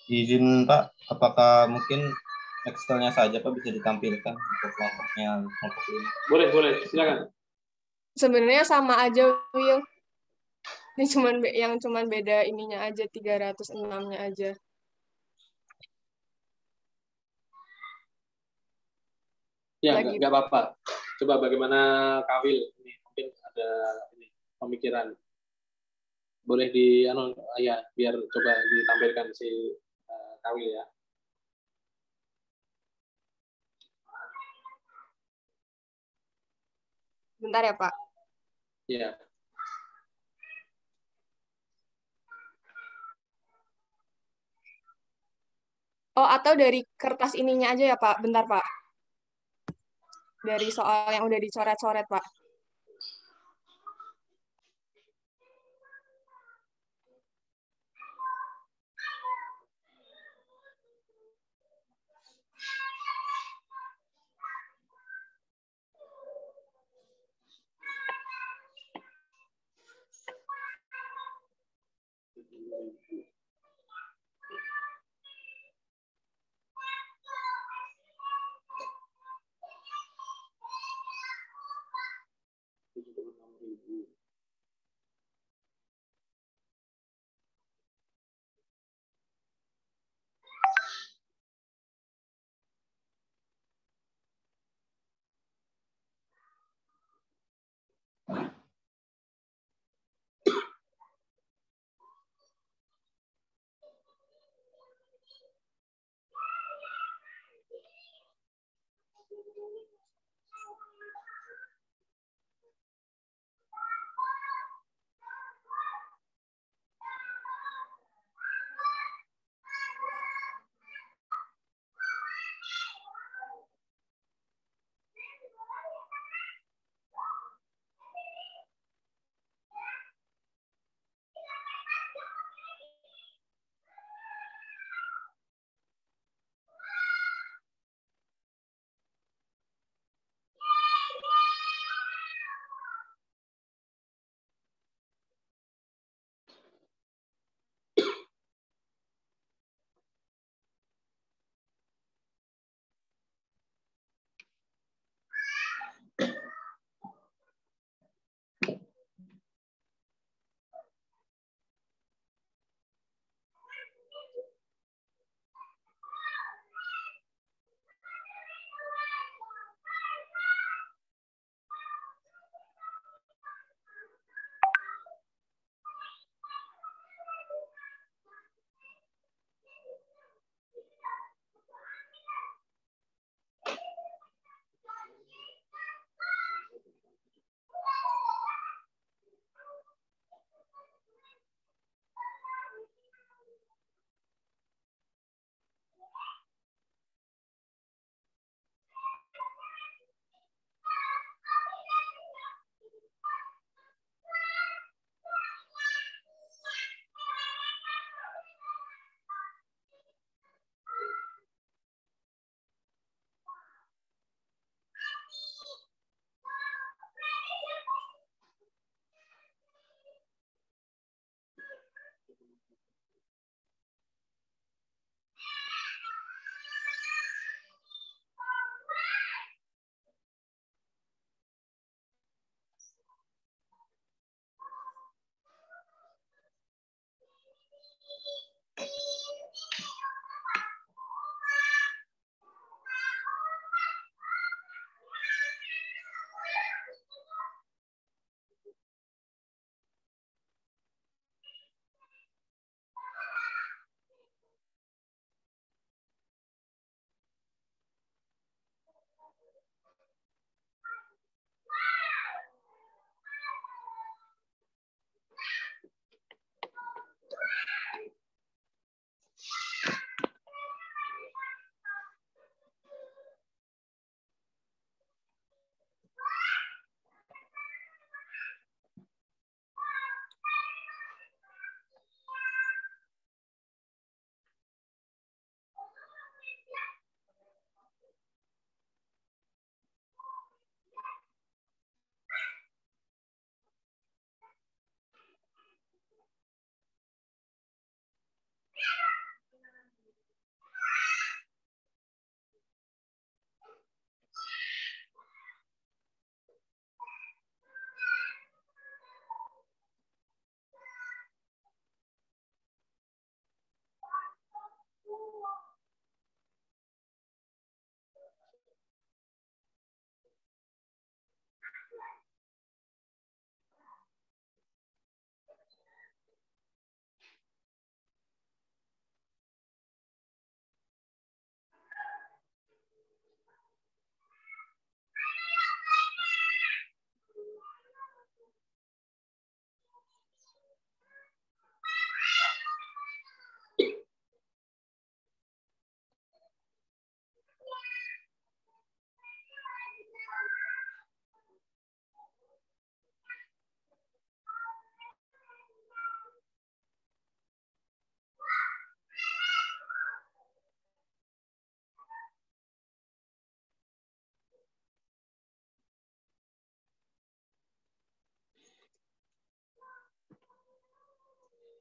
Izin Pak, apakah mungkin Excel-nya saja Pak bisa ditampilkan untuk kelompoknya kelompok ini? Boleh, silakan. Sebenarnya sama aja, Will. Ini cuman beda ininya aja, 306-nya aja. Ya, Lagi. nggak apa-apa. Coba bagaimana Kawil? Ini mungkin ada pemikiran. Boleh ya, biar coba ditampilkan si Kawil ya. Bentar ya, Pak. Ya. Oh, atau dari kertas ininya aja ya, Pak. Bentar, Pak. Dari soal yang udah dicoret-coret, Pak.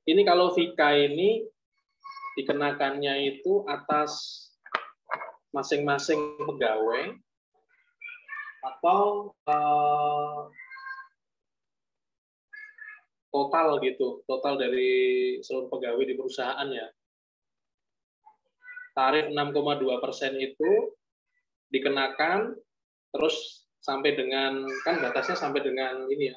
Ini kalau Vika ini dikenakannya itu atas masing-masing pegawai atau total gitu, total dari seluruh pegawai di perusahaan ya. Tarif 6,2% itu dikenakan terus sampai dengan, kan batasnya sampai dengan ini ya,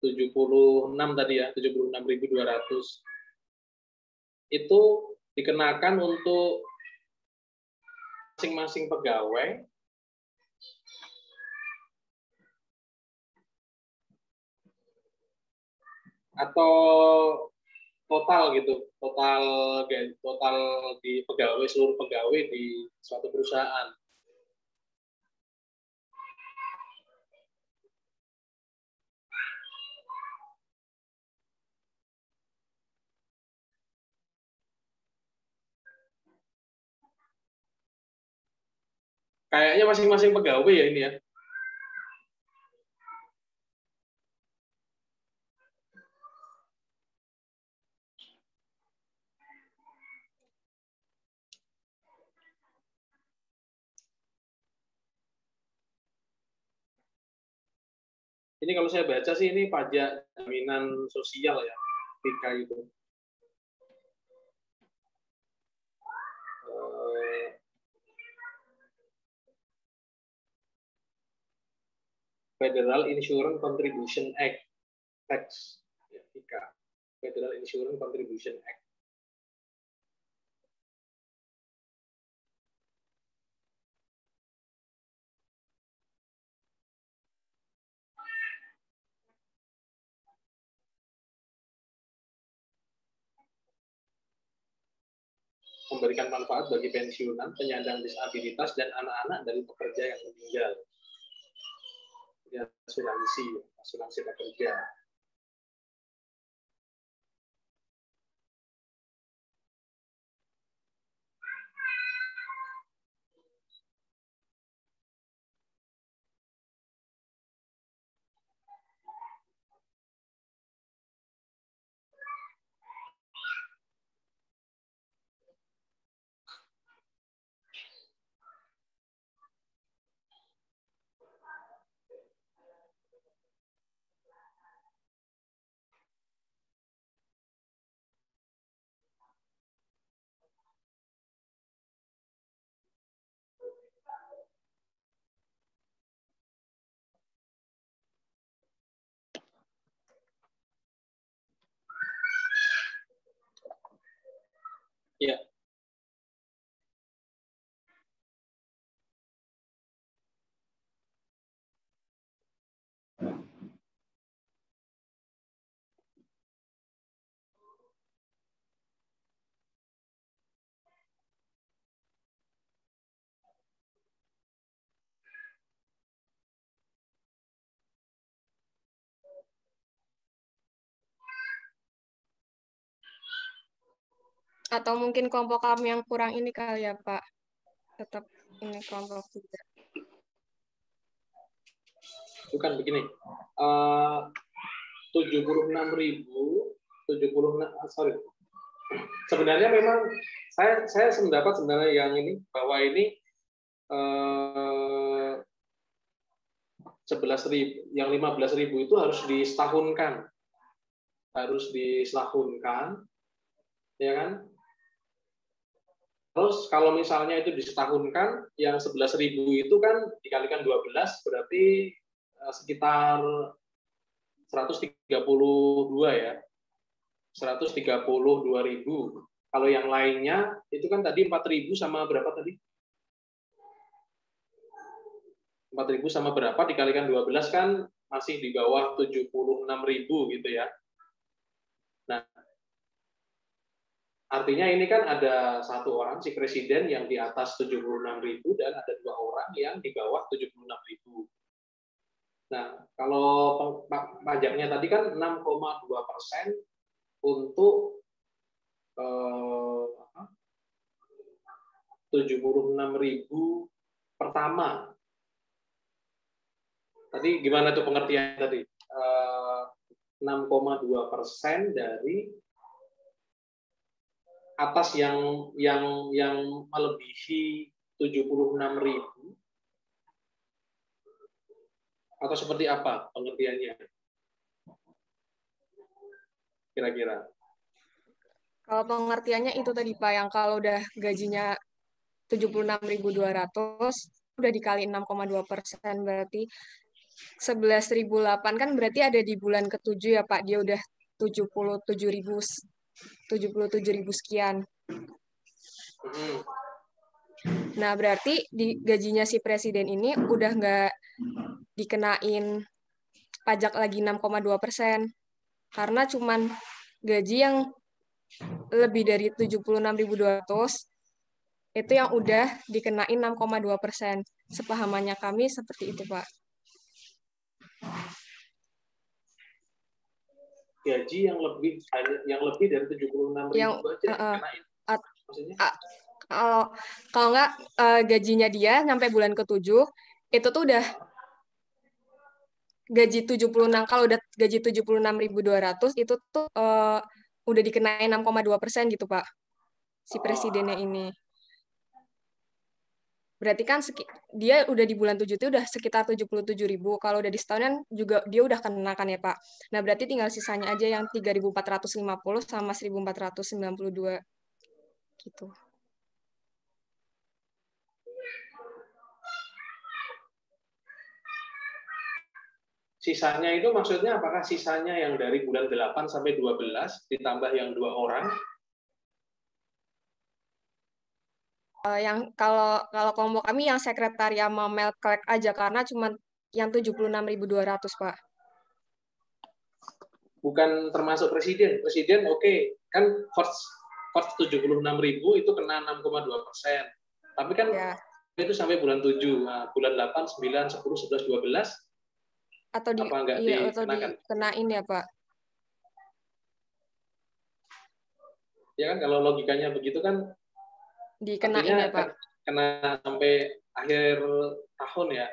76 tadi ya, 76.200. Itu dikenakan untuk masing-masing pegawai atau total gitu, total di pegawai, seluruh pegawai di suatu perusahaan. Kayaknya masing-masing pegawai ya ini ya. Ini kalau saya baca sih ini pajak jaminan sosial ya, PIKA itu. Federal Insurance Contribution Act, Tax, ya, PIKA. Federal Insurance Contribution Act. Memberikan manfaat bagi pensiunan, penyandang disabilitas, dan anak-anak dari pekerja yang meninggal. Ya, asuransi pekerja. Ya. Atau mungkin kelompok kami yang kurang ini kali ya, Pak. Tetap ini kelompok 3. Bukan begini. 76.000, sorry. Sebenarnya memang saya mendapat sebenarnya yang ini, bahwa ini 11.000, yang 15.000 itu harus disetahunkan. Harus disetahunkan, ya kan? Terus kalau misalnya itu disetahunkan, yang 11.000 itu kan dikalikan 12 berarti sekitar 132 ya. 132.000. Kalau yang lainnya itu kan tadi 4.000 sama berapa tadi? 4.000 sama berapa dikalikan 12 kan masih di bawah 76.000 gitu ya. Nah, artinya ini kan ada satu orang, si presiden, yang di atas 76.000 dan ada 2 orang yang di bawah 76.000. Nah, kalau pajaknya tadi kan 6,2% untuk 76.000 pertama. Tadi gimana tuh pengertian tadi? 6,2% dari atas yang melebihi 76.000 atau seperti apa pengertiannya kira-kira? Kalau pengertiannya itu tadi Pak, yang kalau udah gajinya 76.200 udah dikali 6,2%, berarti 11.008 kan berarti ada di bulan ke-7 ya Pak, dia udah 77.000 sekian. Nah, berarti di gajinya si presiden ini udah nggak dikenain pajak lagi 6,2%. Karena cuman gaji yang lebih dari 76.200 itu yang udah dikenain 6,2%. Sepahamannya kami seperti itu, Pak. Gaji yang lebih dari 76.000 aja dikenain. Maksudnya? Kalau nggak gajinya dia sampai bulan ke-7 itu tuh udah gaji 76, kalau udah gaji 76.200 itu tuh udah dikenain 6,2% gitu Pak, si presidennya ini. Berarti kan dia udah di bulan 7 itu udah sekitar 77.000, kalau udah di setahunan juga dia udah kena kan ya Pak. Nah berarti tinggal sisanya aja yang 3.450 sama 1.492 gitu. Sisanya itu maksudnya apakah sisanya yang dari bulan 8 sampai 12 ditambah yang 2 orang? Yang kalau kelompok kami yang sekretariat sama Melklek aja karena cuma yang 76.200 Pak. Bukan termasuk presiden. Presiden oke, kan first 76.000 itu kena 6,2%. Tapi kan itu sampai bulan 7, nah, bulan 8, 9, 10, 11, 12 atau dikenain ya Pak? Ya kan kalau logikanya begitu kan dikenain ya Pak? Kena sampai akhir tahun ya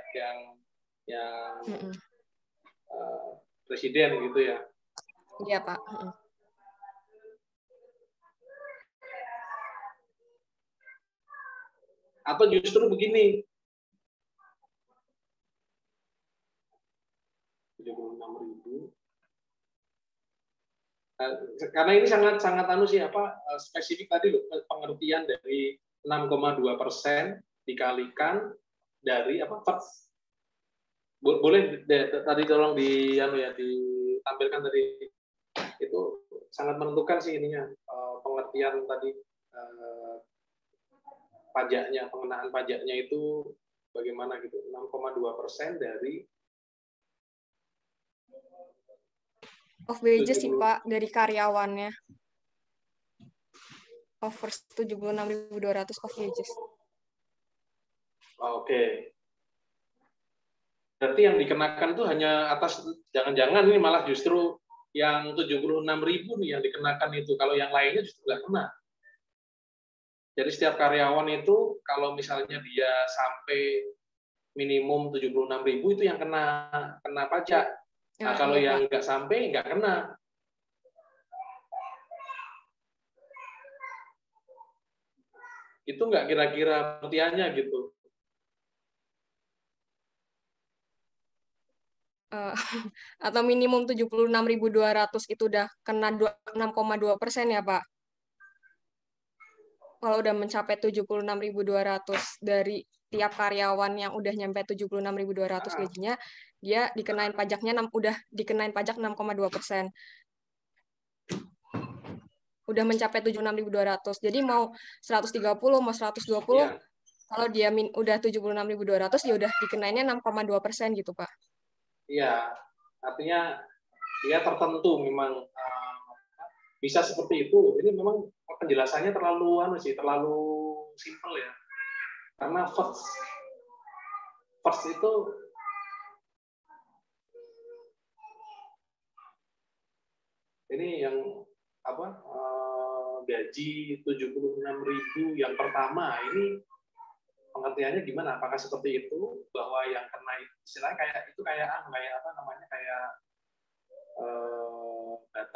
yang presiden gitu ya. Iya Pak. Atau justru begini, 76.000. Karena ini sangat spesifik tadi loh, pengertian dari 6,2% dikalikan dari boleh tadi tolong ditampilkan tadi, itu sangat menentukan sih ininya, pengertian tadi pajaknya, pengenaan pajaknya itu bagaimana gitu, 6,2% dari of wages sih Pak, dari karyawannya. Over 76.200 of wages. Oke. Berarti yang dikenakan itu hanya atas, jangan-jangan ini malah justru yang 76.000 nih yang dikenakan itu, kalau yang lainnya justru nggak kena. Jadi setiap karyawan itu kalau misalnya dia sampai minimum 76.000 itu yang kena pajak. Nah, kalau yang nggak sampai nggak kena. Itu nggak kira-kira pengertiannya gitu? Atau minimum 76.200 itu udah kena 6,2% ya Pak? Kalau udah mencapai 76.200 dari tiap karyawan yang udah nyampe 76.200 gajinya, dia dikenain pajaknya udah dikenain pajak 6,2%. Udah mencapai 76.200. Jadi mau 130, mau 120, kalau dia udah 76.200 ya udah dikenainnya 6,2% gitu Pak. Iya, artinya ya tertentu memang bisa seperti itu. Ini memang penjelasannya terlalu simpel ya. Karena first itu ini yang gaji 76.000 yang pertama ini pengertiannya gimana? Apakah seperti itu bahwa yang kena istilahnya kayak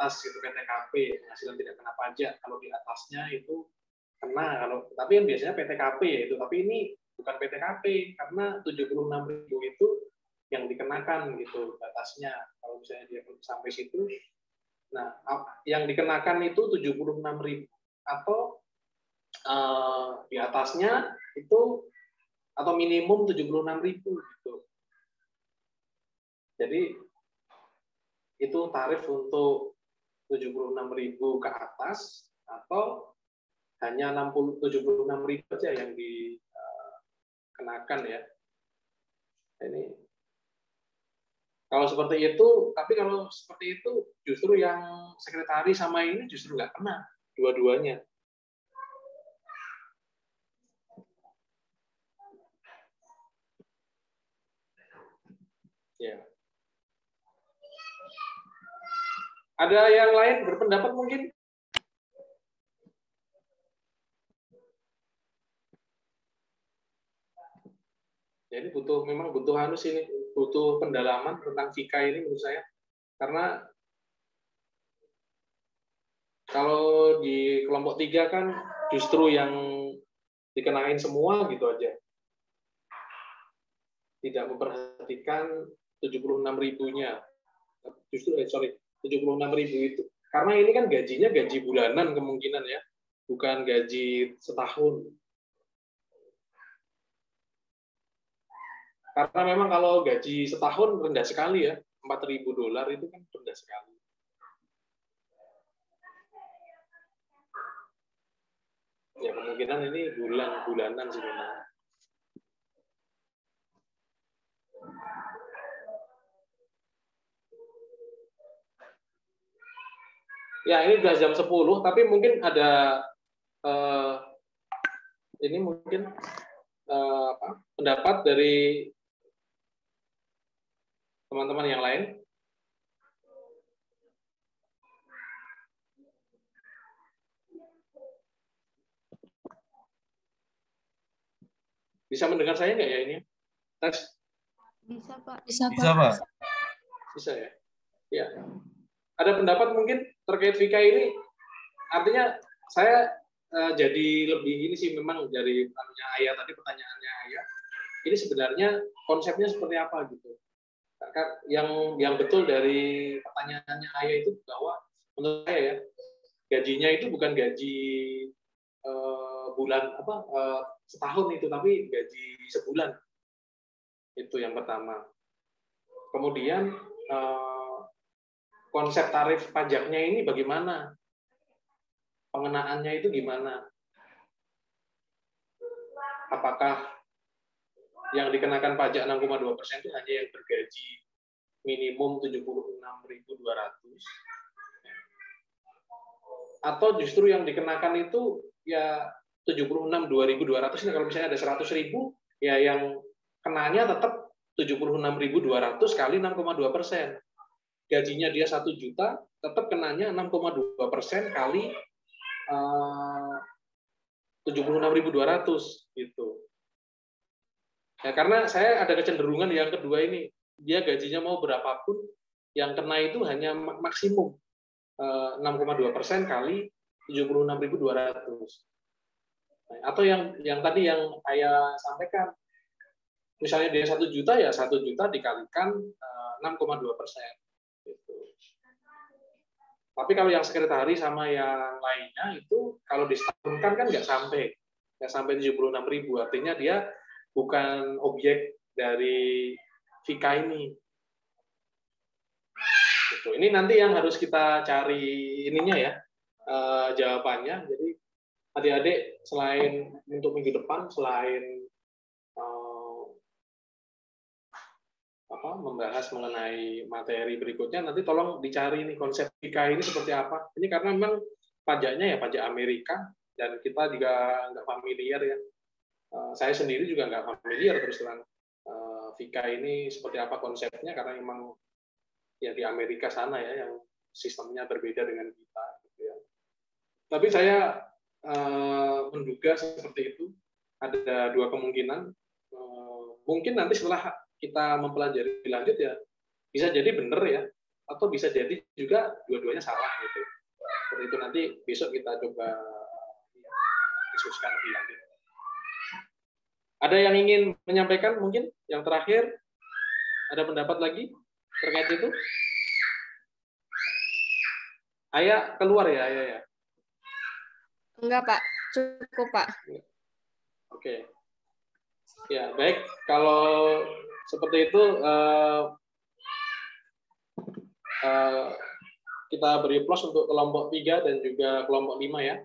atas itu PTKP, penghasilan tidak kena pajak. Kalau di atasnya itu kena. Tapi yang biasanya PTKP ya itu. Tapi ini bukan PTKP karena 76.000 itu yang dikenakan gitu batasnya. Kalau misalnya dia sampai situ, nah yang dikenakan itu 76.000 atau di atasnya itu atau minimum 76.000 gitu. Jadi itu tarif untuk 76.000 ke atas atau hanya 76.000 aja yang dikenakan ya. Ini kalau seperti itu, tapi kalau seperti itu justru yang sekretaris sama ini justru nggak kena dua-duanya. Ya. Ada yang lain berpendapat mungkin? Jadi memang butuh harus ini, butuh pendalaman tentang FIKA ini menurut saya. Karena kalau di kelompok 3 kan justru yang dikenain semua gitu aja. Tidak memperhatikan 76.000-nya. Justru 76.000 itu. Karena ini kan gajinya gaji bulanan kemungkinan ya, bukan gaji setahun. Karena memang kalau gaji setahun rendah sekali ya, $4.000 itu kan rendah sekali. Ya kemungkinan ini bulanan sebenarnya. Ya ini sudah jam 10, tapi mungkin ada ini mungkin pendapat dari teman-teman yang lain. Bisa mendengar saya nggak ya ini? Tes? Bisa, Pak. Bisa, Pak. Bisa ya? Ya. Ada pendapat mungkin terkait FIKA ini? Artinya saya jadi lebih ini sih memang dari Ayah tadi, pertanyaannya Ayah. Ini sebenarnya konsepnya seperti apa gitu? Yang betul dari pertanyaannya Ayah itu bahwa menurut saya ya, gajinya itu bukan gaji bulan setahun itu, tapi gaji sebulan. Itu yang pertama. Kemudian konsep tarif pajaknya ini bagaimana? Pengenaannya itu gimana? Apakah yang dikenakan pajak 6,2% itu hanya yang bergaji minimum 76.200? Atau justru yang dikenakan itu ya 76.200 ini, kalau misalnya ada 100.000 ya yang kenanya tetap 76.200 kali 6,2%. Gajinya dia 1 juta, tetap kenanya 6,2% kali 76.200 gitu. Ya, karena saya ada kecenderungan yang kedua ini, dia gajinya mau berapapun, yang kena itu hanya maksimum 6,2% kali 76.200. Atau yang tadi yang saya sampaikan, misalnya dia 1 juta ya 1 juta dikalikan 6,2%. Gitu. Tapi kalau yang sekretaris sama yang lainnya itu kalau disetahunkan kan nggak sampai 76.000, artinya dia bukan objek dari FIKA ini. Gitu. Ini nanti yang harus kita cari ininya ya, jawabannya. Jadi adik-adik selain untuk minggu depan, selain membahas mengenai materi berikutnya, nanti tolong dicari nih konsep FIKA ini seperti apa. Ini karena memang pajaknya ya pajak Amerika, dan kita juga nggak familiar ya. Saya sendiri juga nggak familiar terus terang FIKA ini seperti apa konsepnya, karena memang ya di Amerika sana ya yang sistemnya berbeda dengan kita. Gitu ya. Tapi saya menduga seperti itu. Ada dua kemungkinan. Mungkin nanti setelah kita mempelajari lanjut ya bisa jadi benar ya, atau bisa jadi juga dua-duanya salah gitu. Seperti itu, nanti besok kita coba diskusikan lebih lanjut. Ada yang ingin menyampaikan mungkin yang terakhir? Ada pendapat lagi terkait itu? Ayah keluar ya, Ayah ya? Enggak, Pak. Cukup, Pak. Oke. Ya, baik. Kalau seperti itu, kita beri plus untuk kelompok 3 dan juga kelompok 5 ya.